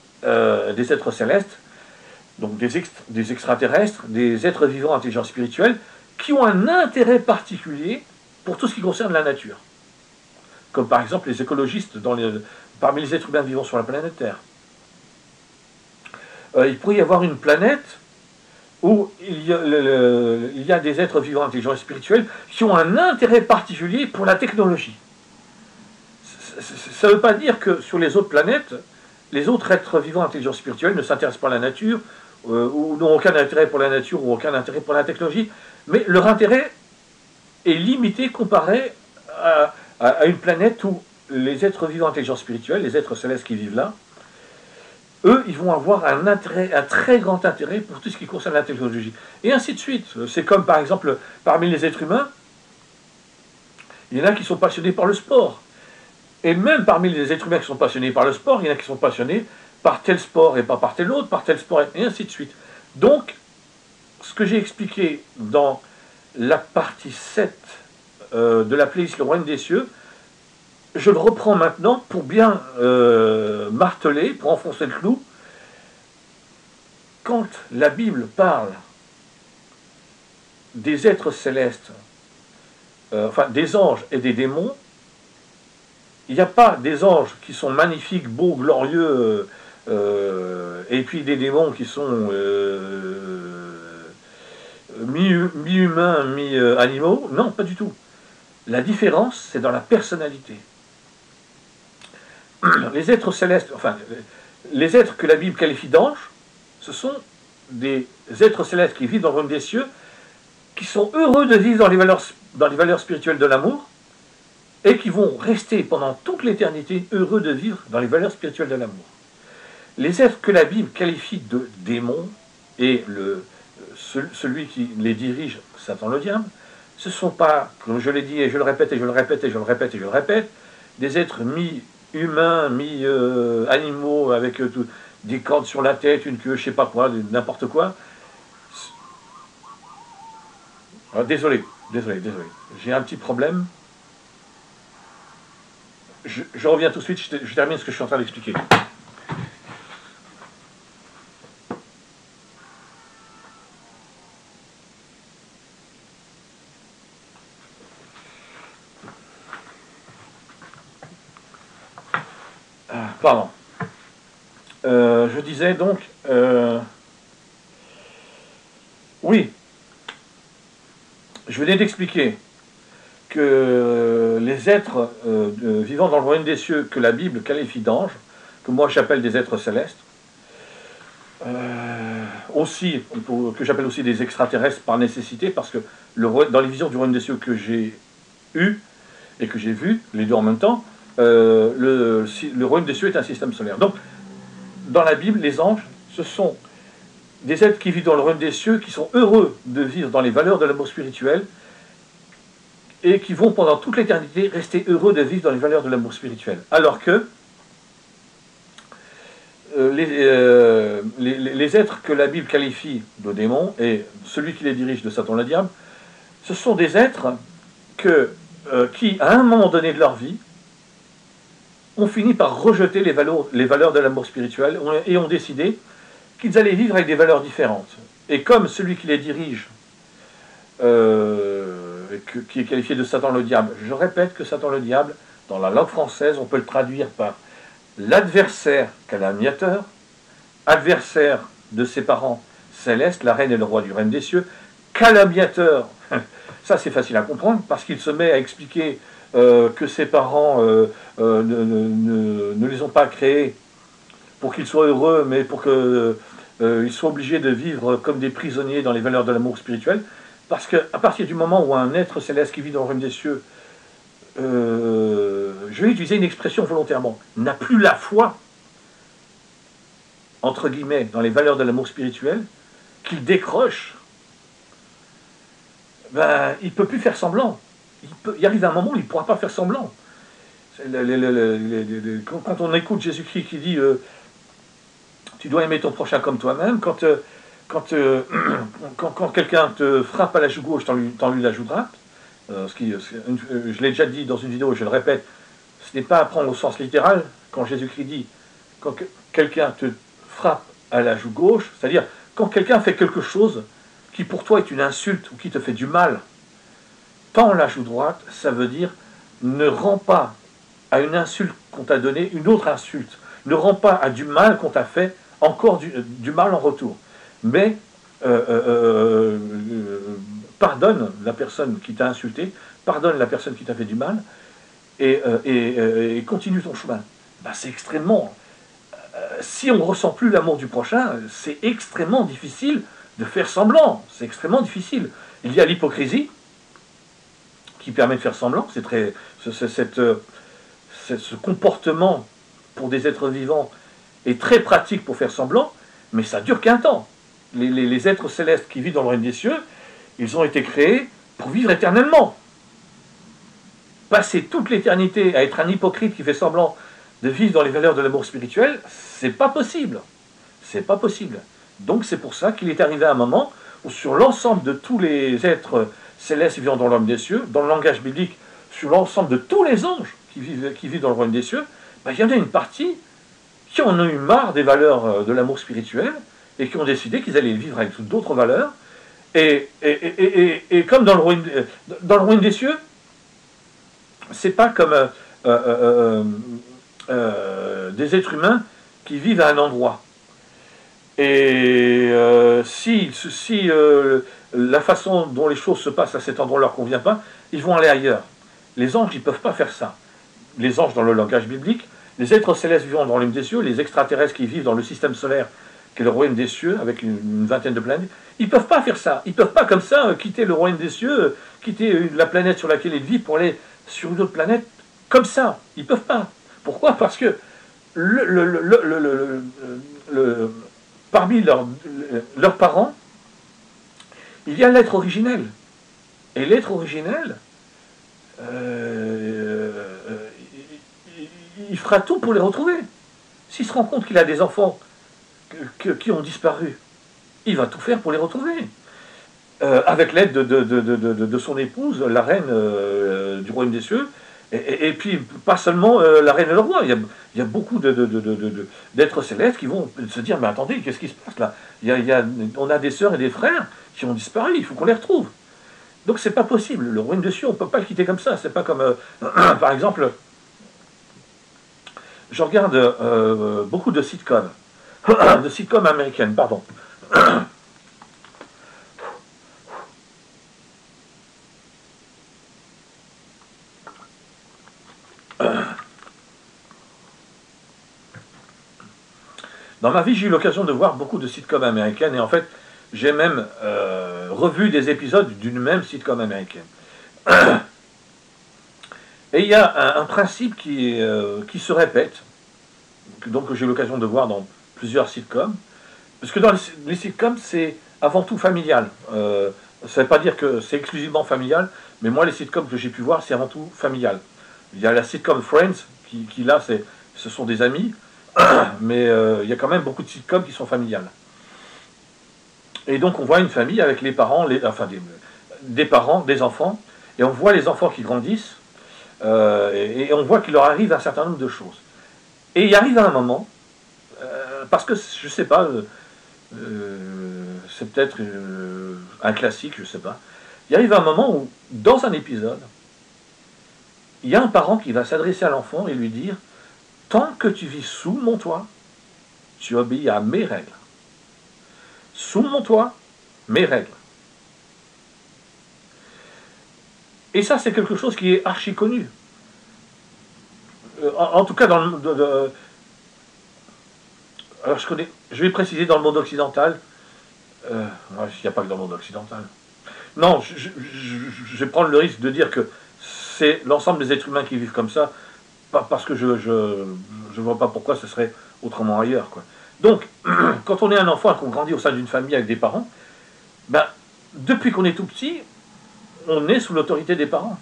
célestes, donc des extraterrestres, des êtres vivants, intelligents, spirituels, qui ont un intérêt particulier pour tout ce qui concerne la nature. Comme par exemple les écologistes parmi les êtres humains vivant sur la planète Terre. Il pourrait y avoir une planète où il y a des êtres vivants, intelligents et spirituels qui ont un intérêt particulier pour la technologie. Ça ne veut pas dire que sur les autres planètes, les autres êtres vivants, intelligents et spirituels ne s'intéressent pas à la nature, ou n'ont aucun intérêt pour la nature, ou aucun intérêt pour la technologie, mais leur intérêt est limité comparé à une planète où les êtres vivants, intelligents, spirituels, les êtres célestes qui vivent là, eux, ils vont avoir un très grand intérêt pour tout ce qui concerne la technologie. Et ainsi de suite. C'est comme, par exemple, parmi les êtres humains, il y en a qui sont passionnés par le sport. Et même parmi les êtres humains qui sont passionnés par le sport, il y en a qui sont passionnés par tel sport et pas par tel autre, par tel sport, et ainsi de suite. Donc, ce que j'ai expliqué dans la partie 7 de la playlist Le Royaume des cieux, je le reprends maintenant pour bien marteler, pour enfoncer le clou. Quand la Bible parle des êtres célestes, enfin des anges et des démons, il n'y a pas des anges qui sont magnifiques, beaux, glorieux, et puis des démons qui sont mi-humains, mi-animaux. Non, pas du tout. La différence, c'est dans la personnalité. Les êtres célestes, enfin, les êtres que la Bible qualifie d'anges, ce sont des êtres célestes qui vivent dans le royaume des cieux, qui sont heureux de vivre dans les valeurs spirituelles de l'amour, et qui vont rester pendant toute l'éternité heureux de vivre dans les valeurs spirituelles de l'amour. Les êtres que la Bible qualifie de démons, et celui qui les dirige, Satan le diable, ce ne sont pas, comme je l'ai dit, et je le répète, et je le répète, et je le répète, et je le répète, des êtres mi-humains, mi-animaux, avec des cordes sur la tête, une queue, je ne sais pas quoi, n'importe quoi. Alors, désolé. J'ai un petit problème. Je reviens tout de suite, je termine ce que je suis en train d'expliquer. pardon. Je disais donc, oui, je venais d'expliquer que les êtres vivant dans le royaume des cieux, que la Bible qualifie d'anges, que moi j'appelle des êtres célestes, aussi, que j'appelle aussi des extraterrestres par nécessité, parce que dans les visions du royaume des cieux que j'ai eues et que j'ai vues, les deux en même temps, le royaume des cieux est un système solaire. Donc, dans la Bible, les anges, ce sont des êtres qui vivent dans le royaume des cieux, qui sont heureux de vivre dans les valeurs de l'amour spirituel, et qui vont pendant toute l'éternité rester heureux de vivre dans les valeurs de l'amour spirituel. Alors que les êtres que la Bible qualifie de démons, et celui qui les dirige de Satan le diable, ce sont des êtres qui, à un moment donné de leur vie, ont fini par rejeter les valeurs de l'amour spirituel et ont décidé qu'ils allaient vivre avec des valeurs différentes. Et comme celui qui les dirige, qui est qualifié de Satan le diable, je répète que Satan le diable, dans la langue française, on peut le traduire par l'adversaire calomniateur, adversaire de ses parents célestes, la reine et le roi du règne des cieux, calomniateur, ça c'est facile à comprendre, parce qu'il se met à expliquer que ses parents ne les ont pas créés pour qu'ils soient heureux, mais pour qu'ils soient obligés de vivre comme des prisonniers dans les valeurs de l'amour spirituel, parce qu'à partir du moment où un être céleste qui vit dans le royaume des cieux, je vais utiliser une expression volontairement, n'a plus la foi, entre guillemets, dans les valeurs de l'amour spirituel, qu'il décroche, ben, il ne peut plus faire semblant. Il arrive un moment où il ne pourra pas faire semblant. Quand on écoute Jésus-Christ qui dit tu dois aimer ton prochain comme toi-même, quand quelqu'un te frappe à la joue gauche, tends lui la joue droite, je l'ai déjà dit dans une vidéo et je le répète, ce n'est pas à prendre au sens littéral quand Jésus-Christ dit quand quelqu'un te frappe à la joue gauche, c'est-à-dire quand quelqu'un fait quelque chose qui pour toi est une insulte ou qui te fait du mal, tends la joue droite, ça veut dire ne rends pas à une insulte qu'on t'a donnée une autre insulte, ne rends pas à du mal qu'on t'a fait encore du mal en retour, mais pardonne la personne qui t'a insulté, pardonne la personne qui t'a fait du mal, et continue ton chemin. Ben, c'est extrêmement... si on ne ressent plus l'amour du prochain, c'est extrêmement difficile de faire semblant. C'est extrêmement difficile. Il y a l'hypocrisie, qui permet de faire semblant. Ce comportement, pour des êtres vivants, est très pratique pour faire semblant, mais ça dure qu'un temps. Les êtres célestes qui vivent dans le royaume des cieux, ils ont été créés pour vivre éternellement. Passer toute l'éternité à être un hypocrite qui fait semblant de vivre dans les valeurs de l'amour spirituel, c'est pas possible. C'est pas possible. Donc c'est pour ça qu'il est arrivé un moment où sur l'ensemble de tous les êtres célestes vivant dans le royaume des cieux, dans le langage biblique, sur l'ensemble de tous les anges qui vivent dans le royaume des cieux, ben, il y en a une partie qui en ont eu marre des valeurs de l'amour spirituel et qui ont décidé qu'ils allaient vivre avec d'autres valeurs. Et comme dans le royaume des cieux, c'est pas comme des êtres humains qui vivent à un endroit. Et si la façon dont les choses se passent à cet endroit ne leur convient pas, ils vont aller ailleurs. Les anges, ils ne peuvent pas faire ça. Les anges, dans le langage biblique, les êtres célestes vivant dans le royaume des cieux, les extraterrestres qui vivent dans le système solaire, qui est le royaume des cieux, avec une vingtaine de planètes, ils ne peuvent pas faire ça. Ils ne peuvent pas, comme ça, quitter le royaume des cieux, quitter la planète sur laquelle ils vivent pour aller sur une autre planète, comme ça. Ils ne peuvent pas. Pourquoi? Parce que parmi leurs parents, il y a l'être originel. Et l'être originel, il fera tout pour les retrouver. S'il se rend compte qu'il a des enfants qui ont disparu, il va tout faire pour les retrouver. Avec l'aide de son épouse, la reine du royaume des cieux, et puis pas seulement la reine et le roi. Il y a beaucoup d'êtres célestes qui vont se dire, mais attendez, qu'est-ce qui se passe là? On a des sœurs et des frères qui ont disparu, il faut qu'on les retrouve. Donc c'est pas possible. Le royaume des cieux, on ne peut pas le quitter comme ça. C'est pas comme, par exemple, je regarde beaucoup de sitcoms, de sitcoms américaines, pardon. Dans ma vie, j'ai eu l'occasion de voir beaucoup de sitcoms américaines, et en fait, j'ai même revu des épisodes d'une même sitcom américaine. Et il y a un principe qui se répète, donc que j'ai eu l'occasion de voir dans plusieurs sitcoms, parce que dans les sitcoms, c'est avant tout familial. Ça ne veut pas dire que c'est exclusivement familial, mais moi, les sitcoms que j'ai pu voir, c'est avant tout familial. Il y a la sitcom Friends, qui là, ce sont des amis, mais il y a quand même beaucoup de sitcoms qui sont familiales. Et donc, on voit une famille avec les parents, enfin des parents, des enfants, et on voit les enfants qui grandissent, et on voit qu'il leur arrive un certain nombre de choses. Et il arrive à un moment, parce que je sais pas, c'est peut-être un classique, je sais pas. Il arrive un moment où, dans un épisode, il y a un parent qui va s'adresser à l'enfant et lui dire: tant que tu vis sous mon toit, tu obéis à mes règles. Sous mon toit, mes règles. Et ça, c'est quelque chose qui est archi connu. En tout cas, dans le, alors je vais préciser dans le monde occidental. Il n'y a pas que dans le monde occidental. Non, je vais prendre le risque de dire que c'est l'ensemble des êtres humains qui vivent comme ça, parce que je ne vois pas pourquoi ce serait autrement ailleurs, quoi. Donc, quand on est un enfant et qu'on grandit au sein d'une famille avec des parents, ben, depuis qu'on est tout petit, on est sous l'autorité des parents.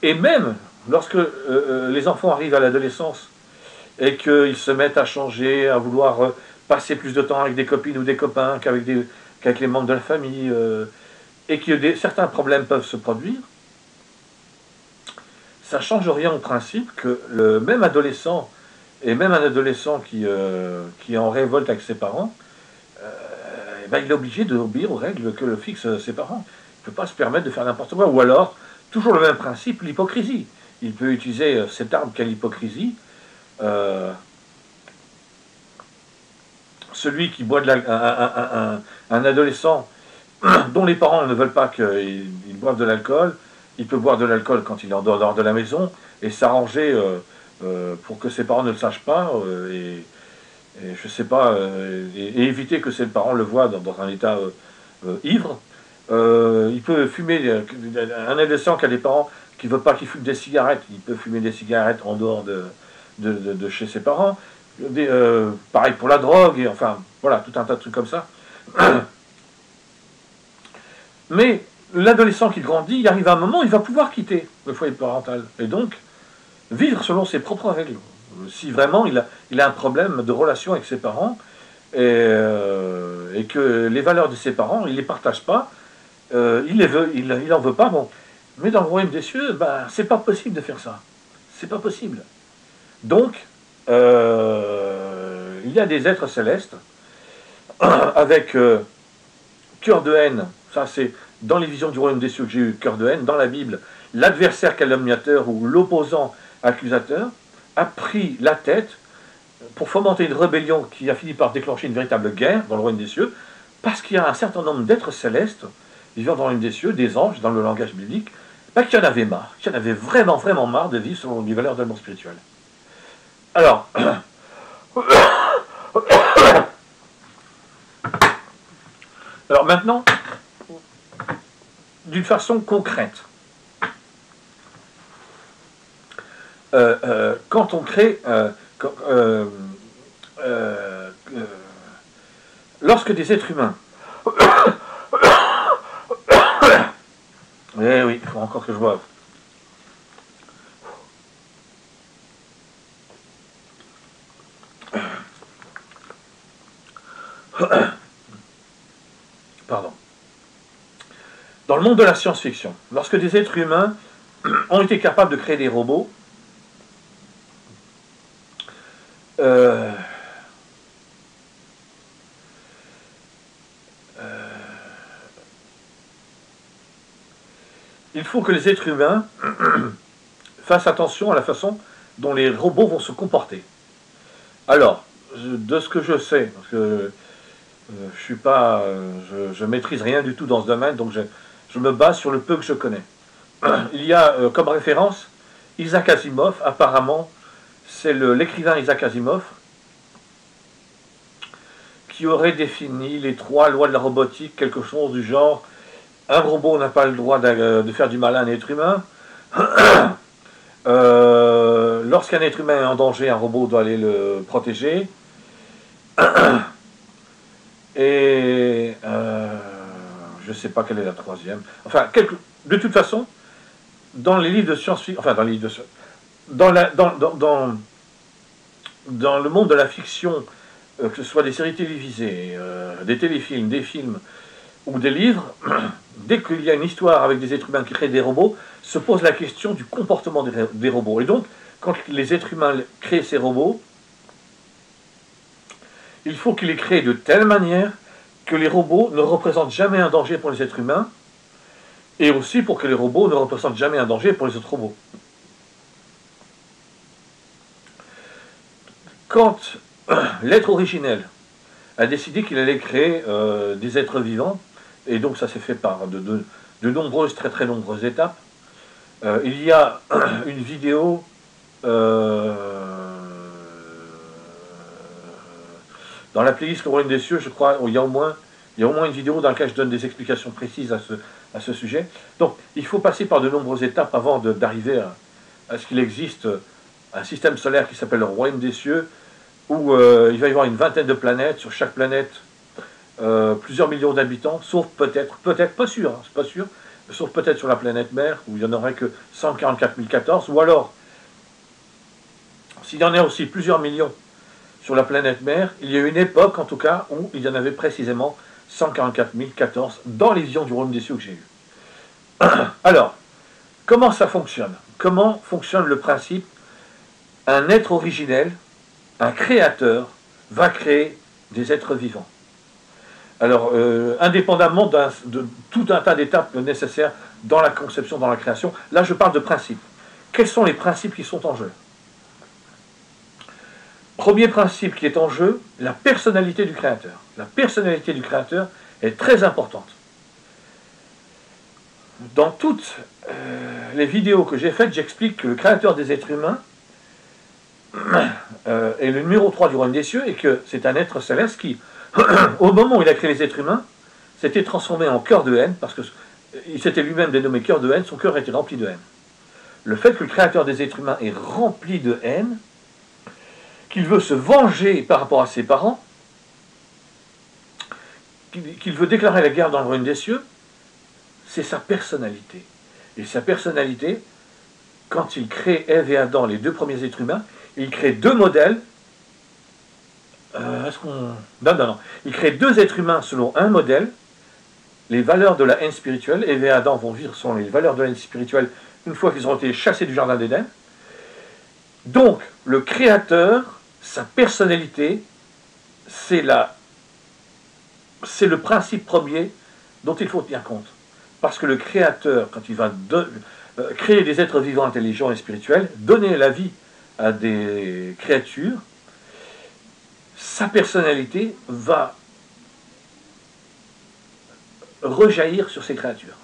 Et même lorsque les enfants arrivent à l'adolescence et qu'ils se mettent à changer, à vouloir passer plus de temps avec des copines ou des copains qu'avec les membres de la famille, et que certains problèmes peuvent se produire, ça ne change rien au principe que le même adolescent, et même un adolescent qui est en révolte avec ses parents, ben, il est obligé d'obéir aux règles que le fixent ses parents. Il ne peut pas se permettre de faire n'importe quoi. Ou alors, toujours le même principe, l'hypocrisie. Il peut utiliser cette arme qu'est l'hypocrisie. Celui qui boit un adolescent dont les parents ne veulent pas qu'il boive de l'alcool, il peut boire de l'alcool quand il est en dehors de la maison et s'arranger pour que ses parents ne le sachent pas et je sais pas, et éviter que ses parents le voient dans un état ivre. Il peut fumer, un adolescent qui a des parents qui ne veulent pas qu'il fume des cigarettes, il peut fumer des cigarettes en dehors de chez ses parents. Pareil pour la drogue, et enfin, voilà, tout un tas de trucs comme ça. Mais l'adolescent qui grandit, il arrive à un moment, il va pouvoir quitter le foyer parental. Et donc, vivre selon ses propres règles. Si vraiment il a un problème de relation avec ses parents, et que les valeurs de ses parents, il ne les partage pas, il les veut, il n'en veut pas, bon. Mais dans le royaume des cieux, ben, c'est pas possible de faire ça. C'est pas possible. Donc, il y a des êtres célestes avec cœur de haine. Ça, c'est dans les visions du royaume des cieux que j'ai eu, cœur de haine. Dans la Bible, l'adversaire calomniateur ou l'opposant accusateur a pris la tête pour fomenter une rébellion qui a fini par déclencher une véritable guerre dans le royaume des cieux, parce qu'il y a un certain nombre d'êtres célestes vivant dans le royaume des cieux, des anges, dans le langage biblique, ben, qui en avaient marre, qui en avaient vraiment, vraiment marre de vivre selon les valeurs de l'amour spirituel. Alors, maintenant, d'une façon concrète, quand on crée, lorsque des êtres humains, eh oui, il faut encore que je boive. Pardon. Dans le monde de la science-fiction, lorsque des êtres humains ont été capables de créer des robots, il faut que les êtres humains fassent attention à la façon dont les robots vont se comporter. Alors, de ce que je sais, parce que je suis pas, je maîtrise rien du tout dans ce domaine, donc je me base sur le peu que je connais. Il y a comme référence Isaac Asimov, apparemment, c'est l'écrivain Isaac Asimov qui aurait défini les 3 lois de la robotique, quelque chose du genre: un robot n'a pas le droit de faire du mal à un être humain. Lorsqu'un être humain est en danger, un robot doit aller le protéger. Et je ne sais pas quelle est la 3e. Enfin, de toute façon, dans les livres de science-fiction, enfin dans les livres de dans le monde de la fiction, que ce soit des séries télévisées, des téléfilms, des films ou des livres, dès qu'il y a une histoire avec des êtres humains qui créent des robots, se pose la question du comportement des robots. Et donc, quand les êtres humains créent ces robots, il faut qu'ils les créent de telle manière que les robots ne représentent jamais un danger pour les êtres humains, et aussi pour que les robots ne représentent jamais un danger pour les autres robots. Quand l'être originel a décidé qu'il allait créer des êtres vivants, et donc ça s'est fait par de nombreuses, très très nombreuses étapes, il y a une vidéo dans la playlist Le Royaume des Cieux, je crois, il y a au moins une vidéo dans laquelle je donne des explications précises à ce sujet. Donc, il faut passer par de nombreuses étapes avant d'arriver à ce qu'il existe un système solaire qui s'appelle le Royaume des Cieux, où il va y avoir une vingtaine de planètes, sur chaque planète, plusieurs millions d'habitants, sauf peut-être, pas sûr, hein, c'est pas sûr, sauf peut-être sur la planète mère, où il n'y en aurait que 144 014, ou alors, s'il y en a aussi plusieurs millions sur la planète mère, il y a eu une époque, en tout cas, où il y en avait précisément 144 014 dans les visions du Royaume des Cieux que j'ai eu. Alors, comment ça fonctionne? Comment fonctionne le principe? Un être originel, un créateur, va créer des êtres vivants. Alors, indépendamment de tout un tas d'étapes nécessaires dans la conception, dans la création, là je parle de principes. Quels sont les principes qui sont en jeu? Premier principe qui est en jeu, la personnalité du créateur. La personnalité du créateur est très importante. Dans toutes les vidéos que j'ai faites, j'explique que le créateur des êtres humains est le numéro 3 du royaume des cieux et que c'est un être céleste qui, au moment où il a créé les êtres humains, s'était transformé en cœur de haine, parce qu'il s'était lui-même dénommé cœur de haine, son cœur était rempli de haine. Le fait que le créateur des êtres humains est rempli de haine, qu'il veut se venger par rapport à ses parents, qu'il veut déclarer la guerre dans le royaume des cieux, c'est sa personnalité. Et sa personnalité, quand il crée Ève et Adam, les 2 premiers êtres humains, il crée 2 modèles. Non. Il crée 2 êtres humains selon un modèle, les valeurs de la haine spirituelle. Ève et Adam vont vivre selon les valeurs de la haine spirituelle une fois qu'ils ont été chassés du jardin d'Éden. Donc, le créateur, sa personnalité, c'est le principe premier dont il faut tenir compte. Parce que le créateur, quand il va créer des êtres vivants, intelligents et spirituels, donner la vie à des créatures, sa personnalité va rejaillir sur ces créatures.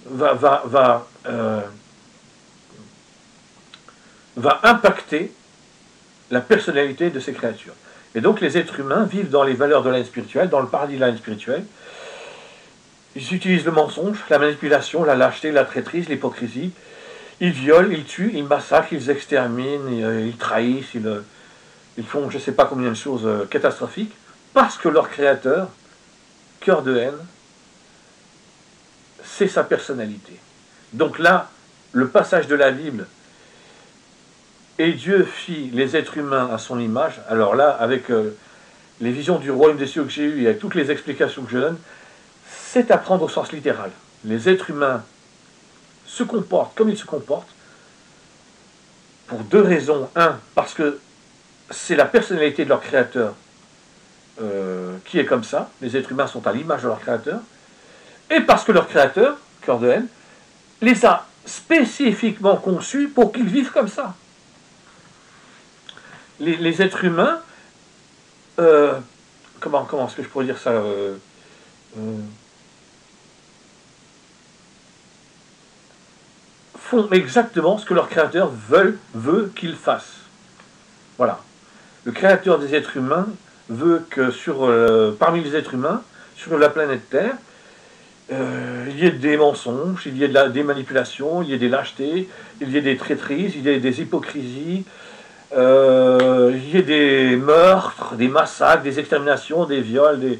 Va impacter la personnalité de ces créatures. Et donc les êtres humains vivent dans les valeurs de la haine spirituelle, dans le paradis de la haine spirituelle. Ils utilisent le mensonge, la manipulation, la lâcheté, la traîtrise, l'hypocrisie. Ils violent, ils tuent, ils massacrent, ils exterminent, ils trahissent, ils font je ne sais pas combien de choses catastrophiques, parce que leur créateur, cœur de haine, c'est sa personnalité. Donc là, le passage de la Bible, et Dieu fit les êtres humains à son image, alors là, avec les visions du royaume des cieux que j'ai eues et avec toutes les explications que je donne, c'est à prendre au sens littéral. Les êtres humains se comportent comme ils se comportent, pour 2 raisons. 1, parce que c'est la personnalité de leur créateur qui est comme ça, les êtres humains sont à l'image de leur créateur, et parce que leur créateur, cœur de haine, les a spécifiquement conçus pour qu'ils vivent comme ça. les êtres humains, comment est-ce que je pourrais dire ça font exactement ce que leur créateur veut qu'ils fassent. Voilà. Le créateur des êtres humains veut que parmi les êtres humains, sur la planète Terre, il y ait des mensonges, il y ait des manipulations, il y ait des lâchetés, il y ait des traîtrises, il y ait des hypocrisies, il y ait des meurtres, des massacres, des exterminations, des viols,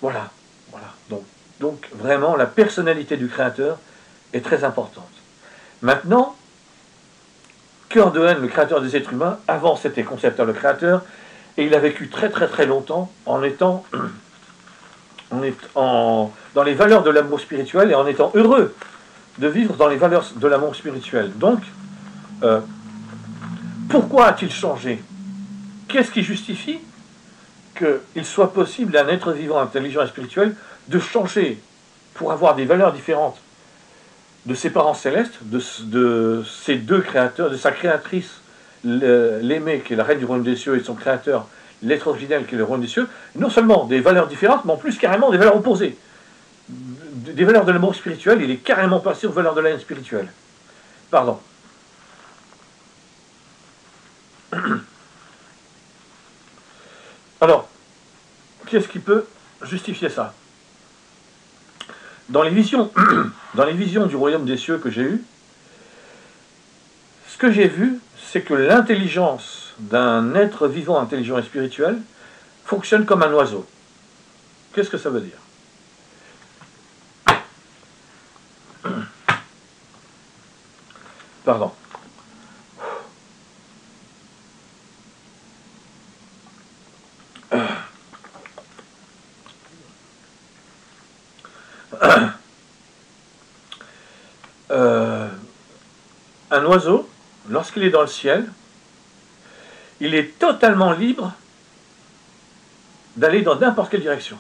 Voilà. Donc vraiment, la personnalité du créateur est très importante. Maintenant, Kurt Cohen, le créateur des êtres humains, avant c'était concepteur le créateur, et il a vécu très très très longtemps en étant dans les valeurs de l'amour spirituel et en étant heureux de vivre dans les valeurs de l'amour spirituel. Donc, pourquoi a-t-il changé? Qu'est-ce qui justifie qu'il soit possible à un être vivant, intelligent et spirituel de changer pour avoir des valeurs différentes de ses parents célestes, de ses deux créateurs, de sa créatrice, l'aimée, qui est la reine du royaume des cieux, et de son créateur, l'être originel, qui est le royaume des cieux, non seulement des valeurs différentes, mais en plus carrément des valeurs opposées. Des valeurs de l'amour spirituel, il est carrément passé aux valeurs de la haine spirituelle. Pardon. Alors, qu'est-ce qui peut justifier ça? Dans les visions du royaume des cieux que j'ai eues, ce que j'ai vu, c'est que l'intelligence d'un être vivant, intelligent et spirituel fonctionne comme un oiseau. Qu'est-ce que ça veut dire? Pardon. Un oiseau, lorsqu'il est dans le ciel, il est totalement libre d'aller dans n'importe quelle direction.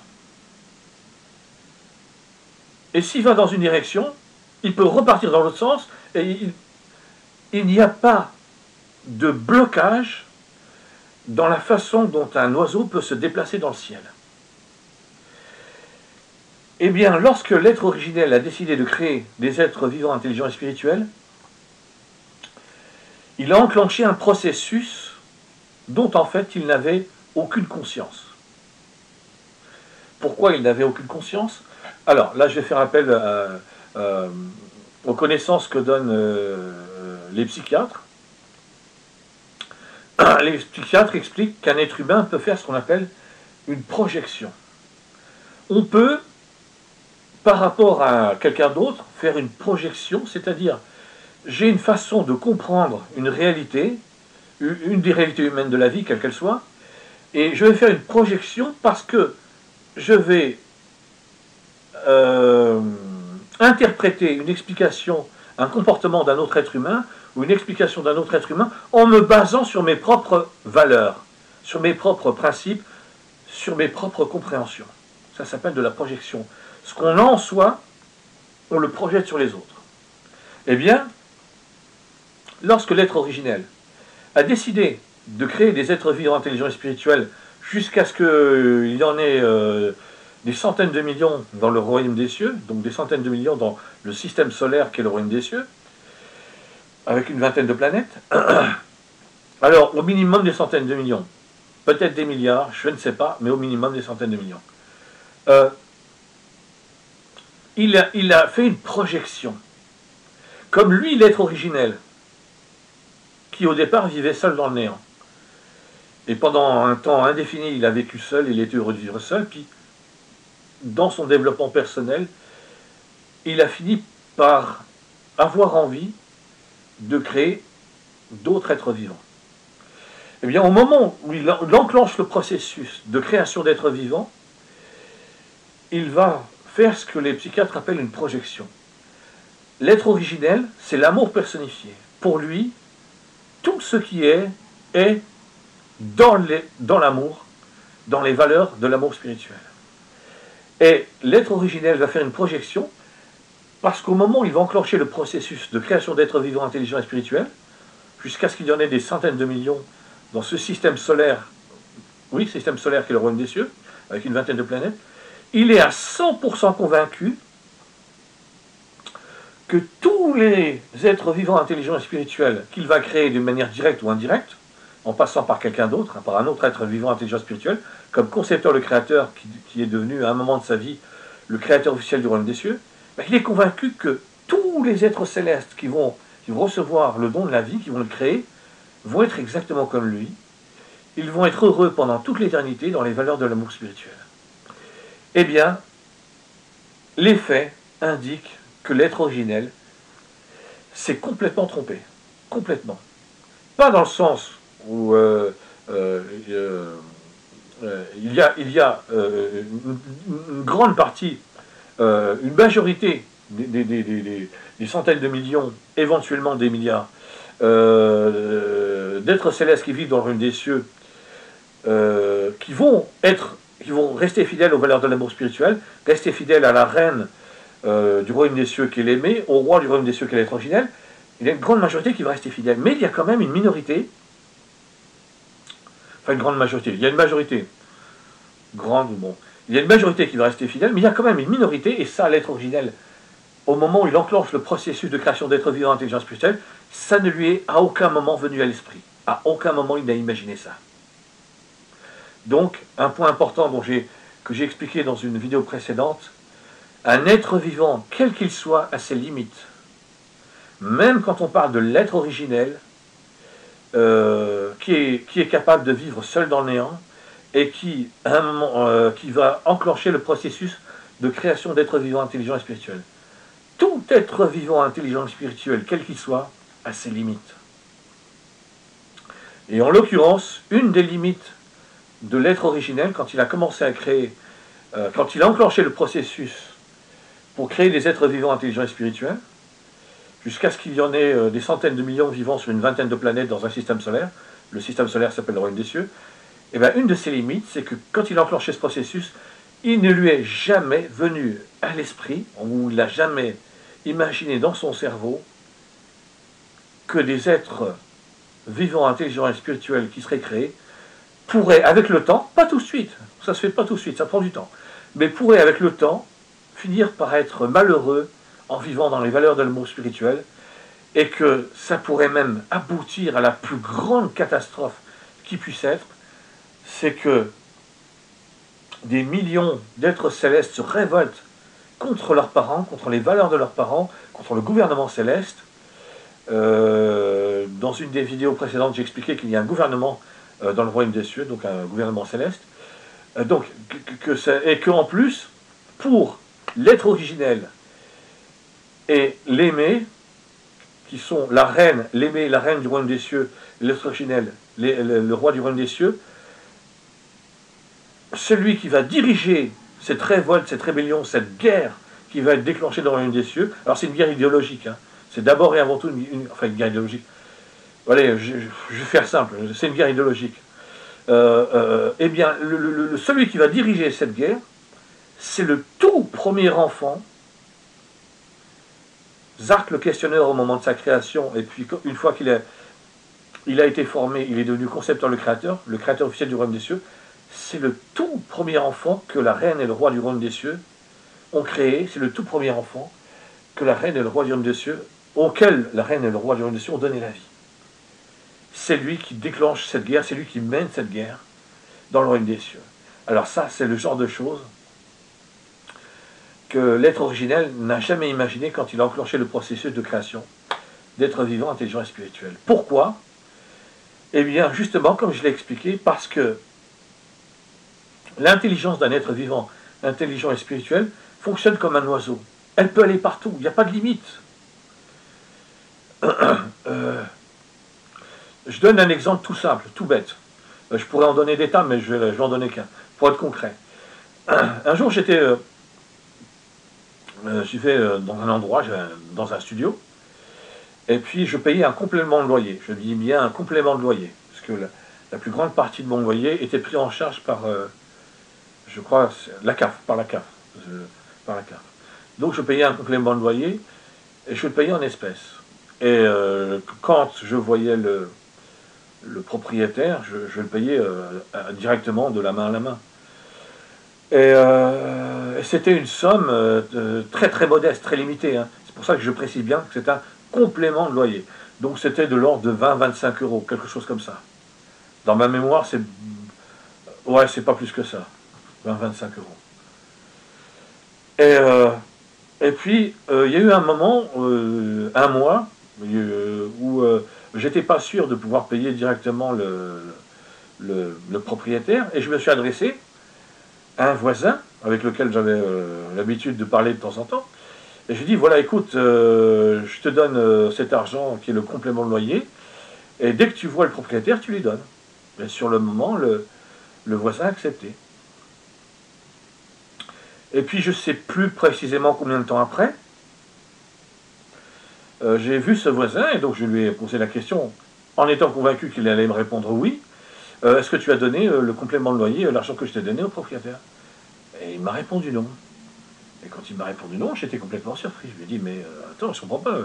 Et s'il va dans une direction, il peut repartir dans l'autre sens, et il n'y a pas de blocage dans la façon dont un oiseau peut se déplacer dans le ciel. Eh bien, lorsque l'être originel a décidé de créer des êtres vivants, intelligents et spirituels, il a enclenché un processus dont en fait il n'avait aucune conscience. Pourquoi il n'avait aucune conscience? Alors là je vais faire appel aux connaissances que donnent les psychiatres. Les psychiatres expliquent qu'un être humain peut faire ce qu'on appelle une projection. On peut, par rapport à quelqu'un d'autre, faire une projection, c'est-à-dire j'ai une façon de comprendre une réalité, une des réalités humaines de la vie, quelle qu'elle soit, et je vais faire une projection parce que je vais interpréter une explication, un comportement d'un autre être humain, ou une explication d'un autre être humain, en me basant sur mes propres valeurs, sur mes propres principes, sur mes propres compréhensions. Ça s'appelle de la projection. Ce qu'on a en soi, on le projette sur les autres. Eh bien, lorsque l'être originel a décidé de créer des êtres vivants, intelligents et spirituels jusqu'à ce qu'il y en ait des centaines de millions dans le royaume des cieux, donc des centaines de millions dans le système solaire qui est le royaume des cieux, avec une vingtaine de planètes, alors au minimum des centaines de millions, peut-être des milliards, je ne sais pas, mais au minimum des centaines de millions. Il a fait une projection. Comme lui, l'être originel, qui au départ vivait seul dans le néant. Et pendant un temps indéfini, il a vécu seul, il était heureux de vivre seul, puis dans son développement personnel, il a fini par avoir envie de créer d'autres êtres vivants. Eh bien, au moment où il enclenche le processus de création d'êtres vivants, il va faire ce que les psychiatres appellent une projection. L'être originel, c'est l'amour personnifié. Pour lui, tout ce qui est dans l'amour, dans les valeurs de l'amour spirituel. Et l'être originel va faire une projection parce qu'au moment où il va enclencher le processus de création d'êtres vivants, intelligents et spirituels, jusqu'à ce qu'il y en ait des centaines de millions dans ce système solaire, oui, système solaire qui est le royaume des cieux, avec une vingtaine de planètes, il est à 100% convaincu que tous les êtres vivants, intelligents et spirituels qu'il va créer d'une manière directe ou indirecte, en passant par quelqu'un d'autre, par un autre être vivant, intelligent, spirituel, comme concepteur, le créateur, qui est devenu à un moment de sa vie le créateur officiel du royaume des cieux, ben, il est convaincu que tous les êtres célestes qui vont recevoir le don de la vie, qui vont le créer, vont être exactement comme lui. Ils vont être heureux pendant toute l'éternité dans les valeurs de l'amour spirituel. Eh bien, les faits indiquent que l'être originel s'est complètement trompé. Complètement. Pas dans le sens où il y a une grande partie, une majorité des centaines de millions, éventuellement des milliards, d'êtres célestes qui vivent dans le royaume des cieux, qui vont rester fidèles aux valeurs de l'amour spirituel, rester fidèles à la reine du royaume des cieux qui est l'aimé, au roi du royaume des cieux qui est l'être originel. Il y a une grande majorité qui va rester fidèle. Mais il y a quand même une minorité, enfin une grande majorité, il y a une majorité, grande ou bon, il y a une majorité qui va rester fidèle, mais il y a quand même une minorité, et ça, l'être originel, au moment où il enclenche le processus de création d'êtres vivants, intelligents, spirituels, ça ne lui est à aucun moment venu à l'esprit. À aucun moment il n'a imaginé ça. Donc, un point important que j'ai expliqué dans une vidéo précédente, un être vivant, quel qu'il soit, a ses limites. Même quand on parle de l'être originel, qui est capable de vivre seul dans le néant, et qui, à un moment, qui va enclencher le processus de création d'êtres vivants, intelligents et spirituels. Tout être vivant, intelligent et spirituel, quel qu'il soit, a ses limites. Et en l'occurrence, une des limites de l'être originel, quand il a commencé à créer, quand il a enclenché le processus pour créer des êtres vivants, intelligents et spirituels, jusqu'à ce qu'il y en ait des centaines de millions vivant sur une vingtaine de planètes dans un système solaire, le système solaire s'appelle le royaume des cieux, et bien une de ses limites, c'est que quand il a enclenché ce processus, il ne lui est jamais venu à l'esprit, ou il n'a jamais imaginé dans son cerveau, que des êtres vivants, intelligents et spirituels qui seraient créés, pourrait, avec le temps, pas tout de suite, ça se fait pas tout de suite, ça prend du temps, mais pourrait, avec le temps, finir par être malheureux en vivant dans les valeurs de l'amour spirituel, et que ça pourrait même aboutir à la plus grande catastrophe qui puisse être, c'est que des millions d'êtres célestes se révoltent contre leurs parents, contre les valeurs de leurs parents, contre le gouvernement céleste. Dans une des vidéos précédentes, j'ai expliqué qu'il y a un gouvernement dans le royaume des cieux, donc un gouvernement céleste, et qu'en plus, pour l'être originel et l'aimé, qui sont la reine, l'aimé, la reine du royaume des cieux, l'être originel, le roi du royaume des cieux, celui qui va diriger cette révolte, cette rébellion, cette guerre qui va être déclenchée dans le royaume des cieux, alors c'est une guerre idéologique, hein. C'est d'abord et avant tout une guerre idéologique. Allez, je vais faire simple, c'est une guerre idéologique. Eh bien, celui qui va diriger cette guerre, c'est le tout premier enfant. Zark, le questionneur au moment de sa création, et puis une fois qu'il a été formé, il est devenu concepteur, le créateur officiel du royaume des cieux. C'est le tout premier enfant que la reine et le roi du royaume des cieux ont créé. C'est le tout premier enfant que la reine et le roi du royaume des cieux, auquel la reine et le roi du royaume des cieux ont donné la vie. C'est lui qui déclenche cette guerre, c'est lui qui mène cette guerre dans le royaume des cieux. Alors ça, c'est le genre de choses que l'être originel n'a jamais imaginé quand il a enclenché le processus de création d'êtres vivants, intelligents et spirituels. Pourquoi? Eh bien, justement, comme je l'ai expliqué, parce que l'intelligence d'un être vivant, intelligent et spirituel, fonctionne comme un oiseau. Elle peut aller partout, il n'y a pas de limite. Je donne un exemple tout simple, tout bête. Je pourrais en donner des tas, mais je vais en donner qu'un, pour être concret. Un jour, j'y vais dans un endroit, dans un studio, et puis je payais un complément de loyer. Je dis bien un complément de loyer, parce que la plus grande partie de mon loyer était prise en charge par, je crois, la CAF, par la CAF. Donc je payais un complément de loyer, et je le payais en espèces. Et quand je voyais le propriétaire, je le payais directement de la main à la main. Et c'était une somme très très modeste, très limitée, hein. C'est pour ça que je précise bien que c'est un complément de loyer. Donc c'était de l'ordre de 20-25 euros, quelque chose comme ça. Dans ma mémoire, c'est... Ouais, c'est pas plus que ça. 20-25 euros. Et, et puis, il y a eu un moment, un mois, où j'étais pas sûr de pouvoir payer directement le propriétaire, et je me suis adressé à un voisin avec lequel j'avais l'habitude de parler de temps en temps, et je lui ai dit, voilà, écoute, je te donne cet argent qui est le complément de loyer, et dès que tu vois le propriétaire, tu lui donnes. Et sur le moment, le voisin a accepté. Et puis je ne sais plus précisément combien de temps après, j'ai vu ce voisin, et donc je lui ai posé la question, en étant convaincu qu'il allait me répondre oui, est-ce que tu as donné le complément de loyer, l'argent que je t'ai donné au propriétaire? Et il m'a répondu non. Et quand il m'a répondu non, j'étais complètement surpris. Je lui ai dit, mais attends, je ne comprends pas,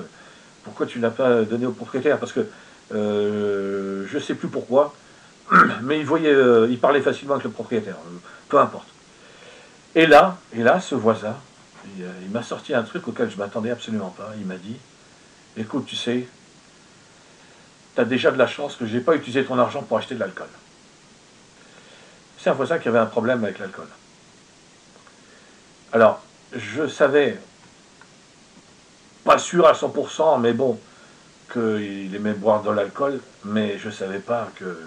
pourquoi tu ne l'as pas donné au propriétaire? Parce que je ne sais plus pourquoi, mais il parlait facilement avec le propriétaire, peu importe. Et là, ce voisin, il m'a sorti un truc auquel je ne m'attendais absolument pas. Il m'a dit, écoute, tu sais, tu as déjà de la chance que je n'ai pas utilisé ton argent pour acheter de l'alcool. C'est un voisin qui avait un problème avec l'alcool. Alors, je savais, pas sûr à 100%, mais bon, qu'il aimait boire de l'alcool, mais je ne savais pas que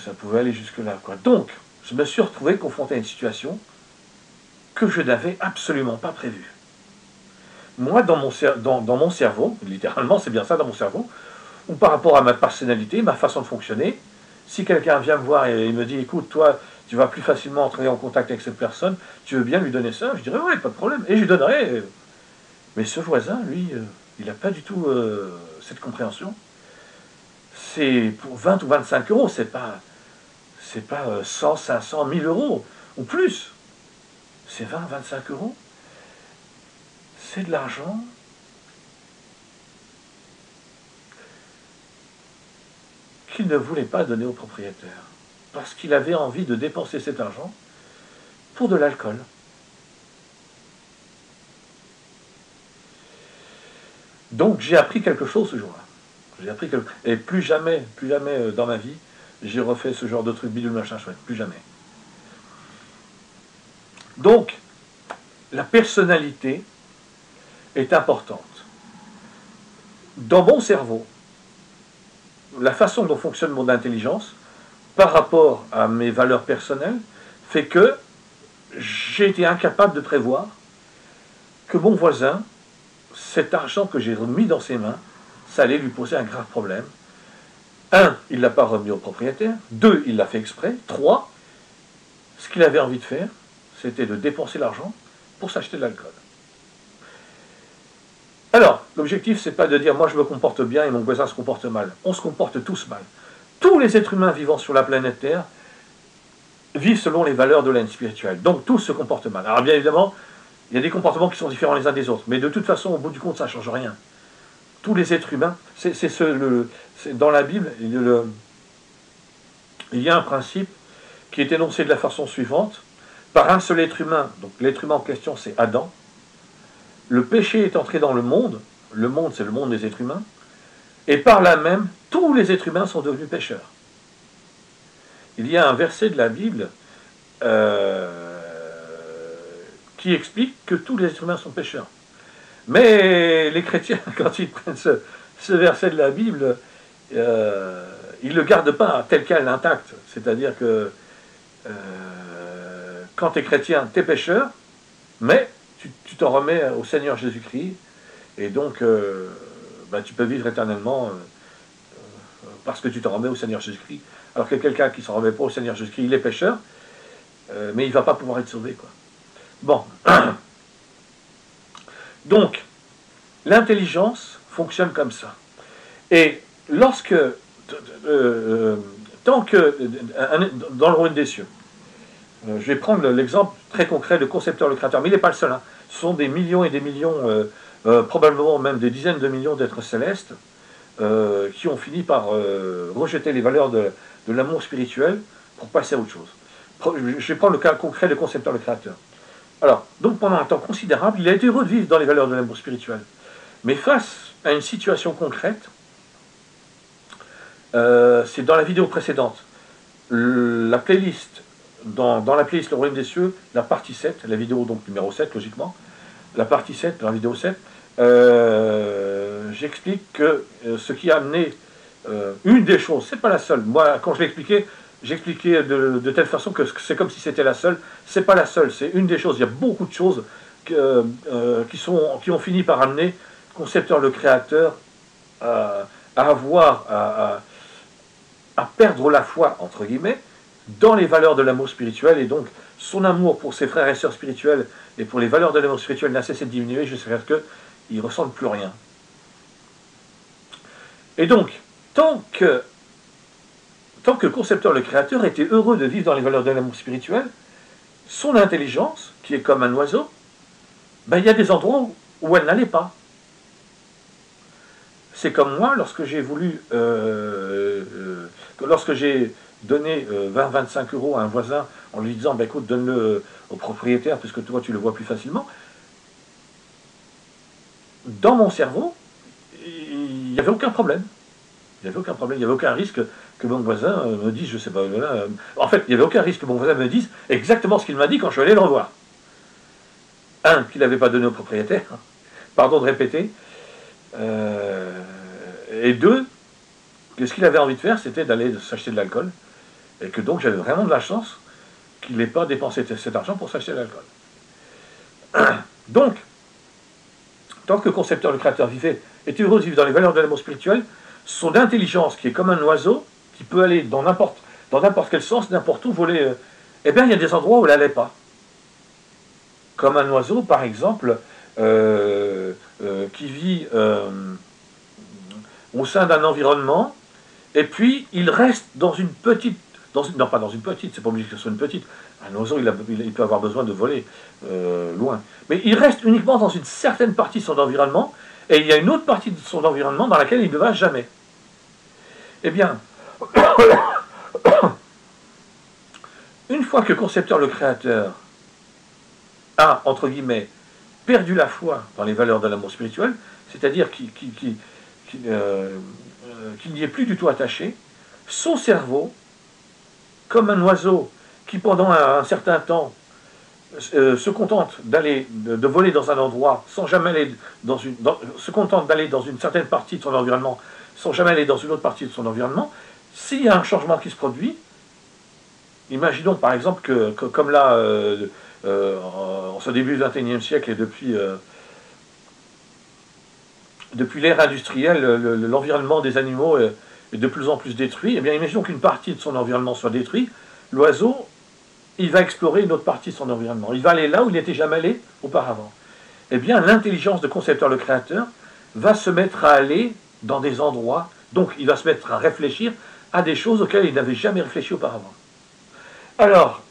ça pouvait aller jusque-là, quoi. Donc, je me suis retrouvé confronté à une situation que je n'avais absolument pas prévue. Moi, dans mon cerveau, littéralement, c'est bien ça, dans mon cerveau, ou par rapport à ma personnalité, ma façon de fonctionner, si quelqu'un vient me voir et il me dit, écoute, toi, tu vas plus facilement entrer en contact avec cette personne, tu veux bien lui donner ça? Je dirais, ouais, pas de problème, et je lui donnerais. Mais ce voisin, lui, il n'a pas du tout cette compréhension. C'est pour 20 ou 25 euros, c'est pas 100, 500, 1000 euros, ou plus. C'est 20, 25 euros. C'est de l'argent qu'il ne voulait pas donner au propriétaire. Parce qu'il avait envie de dépenser cet argent pour de l'alcool. Donc j'ai appris quelque chose ce jour-là. Et plus jamais dans ma vie, j'ai refait ce genre de truc bidule machin chouette. Plus jamais. Donc, la personnalité est importante. Dans mon cerveau, la façon dont fonctionne mon intelligence, par rapport à mes valeurs personnelles, fait que j'ai été incapable de prévoir que mon voisin, cet argent que j'ai remis dans ses mains, ça allait lui poser un grave problème. 1, il ne l'a pas remis au propriétaire. 2, il l'a fait exprès. 3, ce qu'il avait envie de faire, c'était de dépenser l'argent pour s'acheter de l'alcool. Alors, l'objectif, c'est pas de dire moi je me comporte bien et mon voisin se comporte mal. On se comporte tous mal. Tous les êtres humains vivant sur la planète Terre vivent selon les valeurs de l'âme spirituelle. Donc tous se comportent mal. Alors bien évidemment, il y a des comportements qui sont différents les uns des autres. Mais de toute façon, au bout du compte, ça ne change rien. Tous les êtres humains, dans la Bible, il y a un principe qui est énoncé de la façon suivante. Par un seul être humain, donc l'être humain en question c'est Adam, le péché est entré dans le monde c'est le monde des êtres humains, et par là même, tous les êtres humains sont devenus pécheurs. Il y a un verset de la Bible qui explique que tous les êtres humains sont pécheurs. Mais les chrétiens, quand ils prennent ce verset de la Bible, ils ne le gardent pas tel quel, intact. C'est-à-dire que quand tu es chrétien, tu es pécheur, mais tu t'en remets au Seigneur Jésus-Christ, et donc tu peux vivre éternellement parce que tu t'en remets au Seigneur Jésus-Christ. Alors que quelqu'un qui ne s'en remet pas au Seigneur Jésus-Christ, il est pécheur, mais il ne va pas pouvoir être sauvé, quoi. Bon. Donc, l'intelligence fonctionne comme ça. Et lorsque, tant que, dans le royaume des cieux, je vais prendre l'exemple très concret, le concepteur, le créateur, mais il n'est pas le seul. Hein. Ce sont des millions et des millions, probablement même des dizaines de millions d'êtres célestes qui ont fini par rejeter les valeurs de l'amour spirituel pour passer à autre chose. Je vais prendre le cas concret du concepteur, le créateur. Alors, donc pendant un temps considérable, il a été heureux de vivre dans les valeurs de l'amour spirituel. Mais face à une situation concrète, c'est dans la vidéo précédente, la playlist, dans la playlist Le Royaume des Cieux, la partie 7, la vidéo donc numéro 7 logiquement, la partie 7, dans la vidéo 7, j'explique que ce qui a amené une des choses, c'est pas la seule, moi quand je l'expliquais, j'expliquais de telle façon que c'est comme si c'était la seule, c'est pas la seule, c'est une des choses, il y a beaucoup de choses qui ont fini par amener le concepteur, le créateur, à perdre la foi, entre guillemets, dans les valeurs de l'amour spirituel, et donc son amour pour ses frères et sœurs spirituels et pour les valeurs de l'amour spirituel n'a cessé de diminuer jusqu'à ce qu'il ne ressente plus rien. Et donc, tant que le concepteur, le créateur, était heureux de vivre dans les valeurs de l'amour spirituel, son intelligence, qui est comme un oiseau, ben, il y a des endroits où elle n'allait pas. C'est comme moi, lorsque j'ai voulu, lorsque j'ai donné 20-25 € à un voisin en lui disant, ben, écoute, donne-le au propriétaire, puisque toi, tu le vois plus facilement. Dans mon cerveau, il n'y avait aucun problème. Il n'y avait aucun problème, il n'y avait aucun risque que mon voisin me dise, je sais pas, en fait, il n'y avait aucun risque que mon voisin me dise exactement ce qu'il m'a dit quand je suis allé le revoir. Un, qu'il n'avait pas donné au propriétaire, pardon de répéter, et deux, que ce qu'il avait envie de faire, c'était d'aller s'acheter de l'alcool, et que donc j'avais vraiment de la chance qu'il n'ait pas dépensé cet argent pour s'acheter de l'alcool. Donc, tant que le concepteur, le créateur vivait, était heureux de vivre dans les valeurs de l'amour spirituel, son intelligence, qui est comme un oiseau, qui peut aller dans n'importe quel sens, n'importe où, voler, eh bien, il y a des endroits où elle n'allait pas. Comme un oiseau, par exemple, qui vit au sein d'un environnement, et puis il reste dans une petite... non, pas dans une petite, c'est pas obligé que ce soit une petite. Un oiseau, il peut avoir besoin de voler loin. Mais il reste uniquement dans une certaine partie de son environnement, et il y a une autre partie de son environnement dans laquelle il ne va jamais. Eh bien, une fois que le concepteur, le créateur, a, entre guillemets, perdu la foi dans les valeurs de l'amour spirituel, c'est-à-dire qu'il n'y est plus du tout attaché, son cerveau, comme un oiseau qui pendant un certain temps se contente de voler dans un endroit sans jamais aller se contente d'aller dans une certaine partie de son environnement sans jamais aller dans une autre partie de son environnement, s'il y a un changement qui se produit, imaginons par exemple que comme là, en ce début du XXIe siècle et depuis l'ère industrielle, l'environnement des animaux est de plus en plus détruit, eh bien imaginons qu'une partie de son environnement soit détruite, l'oiseau, il va explorer une autre partie de son environnement, il va aller là où il n'était jamais allé auparavant. Eh bien l'intelligence de concepteur, le créateur, va se mettre à aller dans des endroits, donc il va se mettre à réfléchir à des choses auxquelles il n'avait jamais réfléchi auparavant. Alors,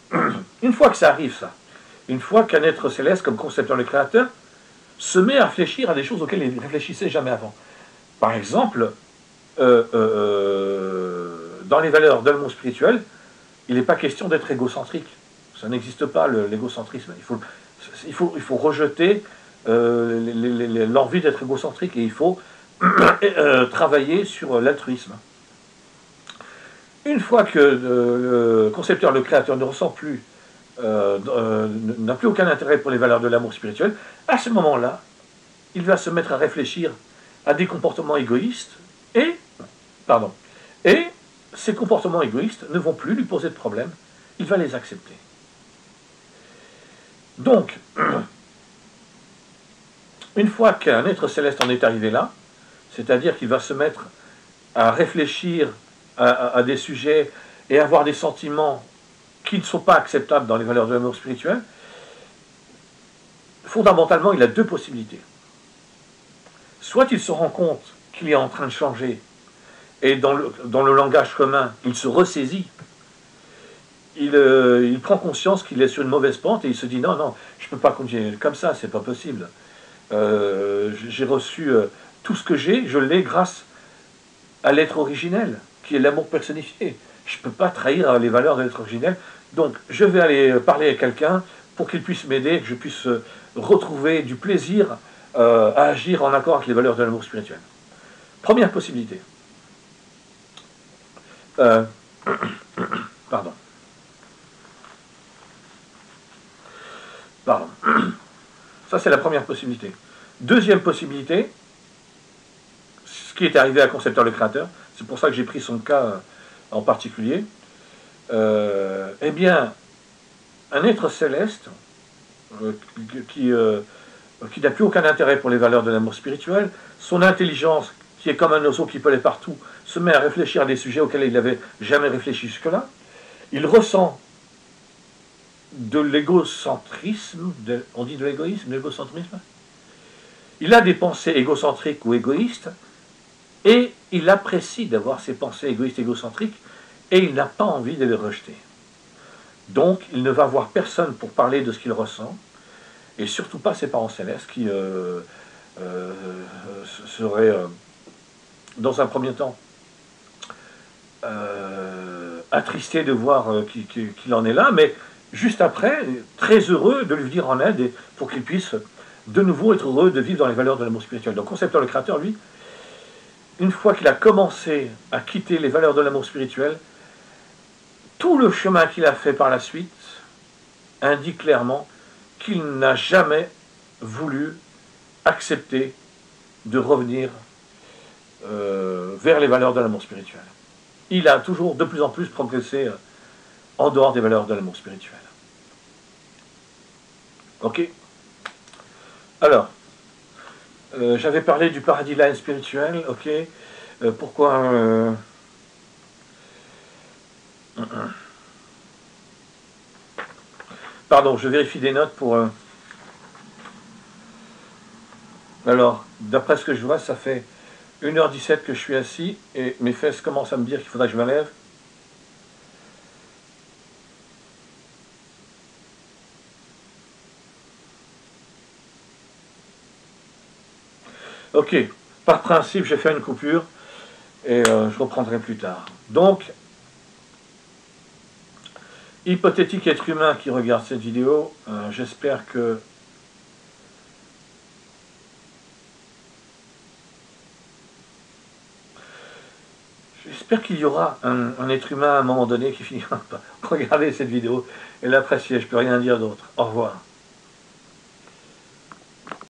une fois que ça arrive, ça, une fois qu'un être céleste, comme concepteur, le créateur, se met à réfléchir à des choses auxquelles il ne réfléchissait jamais avant. Par exemple, dans les valeurs de l'amour spirituel, il n'est pas question d'être égocentrique. Ça n'existe pas, l'égocentrisme. Il faut rejeter l'envie d'être égocentrique et il faut travailler sur l'altruisme. Une fois que le concepteur, le créateur ne ressent plus, n'a plus aucun intérêt pour les valeurs de l'amour spirituel, à ce moment-là, il va se mettre à réfléchir à des comportements égoïstes et ces comportements égoïstes ne vont plus lui poser de problème, il va les accepter. Donc, une fois qu'un être céleste en est arrivé là, c'est-à-dire qu'il va se mettre à réfléchir à des sujets et avoir des sentiments qui ne sont pas acceptables dans les valeurs de l'amour spirituel, fondamentalement, il a deux possibilités. Soit il se rend compte qu'il est en train de changer, et dans le langage commun, il se ressaisit, il prend conscience qu'il est sur une mauvaise pente, et il se dit, non, non, je ne peux pas continuer comme ça, c'est pas possible. J'ai reçu tout ce que j'ai, je l'ai grâce à l'être originel, qui est l'amour personnifié. Je ne peux pas trahir les valeurs de l'être originel. Donc, je vais aller parler à quelqu'un pour qu'il puisse m'aider, que je puisse retrouver du plaisir à agir en accord avec les valeurs de l'amour spirituel. Première possibilité. Pardon. Pardon. Ça, c'est la première possibilité. Deuxième possibilité, ce qui est arrivé à Concepteur le Créateur, c'est pour ça que j'ai pris son cas en particulier, eh bien, un être céleste qui n'a plus aucun intérêt pour les valeurs de l'amour spirituel, son intelligence, qui est comme un oiseau qui peut aller partout, se met à réfléchir à des sujets auxquels il n'avait jamais réfléchi jusque-là. Il ressent de l'égocentrisme, on dit de l'égoïsme, de l'égocentrisme. Il a des pensées égocentriques ou égoïstes, et il apprécie d'avoir ces pensées égoïstes, égocentriques, et il n'a pas envie de les rejeter. Donc, il ne va voir personne pour parler de ce qu'il ressent, et surtout pas ses parents célestes qui seraient, dans un premier temps, attristés de voir qu'il en est là, mais juste après, très heureux de lui venir en aide et pour qu'il puisse de nouveau être heureux de vivre dans les valeurs de l'amour spirituel. Donc, Concepteur le Créateur, lui, une fois qu'il a commencé à quitter les valeurs de l'amour spirituel, tout le chemin qu'il a fait par la suite indique clairement qu'il n'a jamais voulu accepter de revenir vers les valeurs de l'amour spirituel. Il a toujours de plus en plus progressé en dehors des valeurs de l'amour spirituel. Ok. Alors, j'avais parlé du paradis line spirituel, ok. Pourquoi Pardon, je vérifie des notes pour... Alors, d'après ce que je vois, ça fait 1h17 que je suis assis et mes fesses commencent à me dire qu'il faudra que je me lève. Ok, par principe, j'ai fait une coupure et je reprendrai plus tard. Donc, hypothétique être humain qui regarde cette vidéo, j'espère que qu'il y aura un être humain à un moment donné qui finira par regarder cette vidéo et l'apprécier. Je ne peux rien dire d'autre. Au revoir.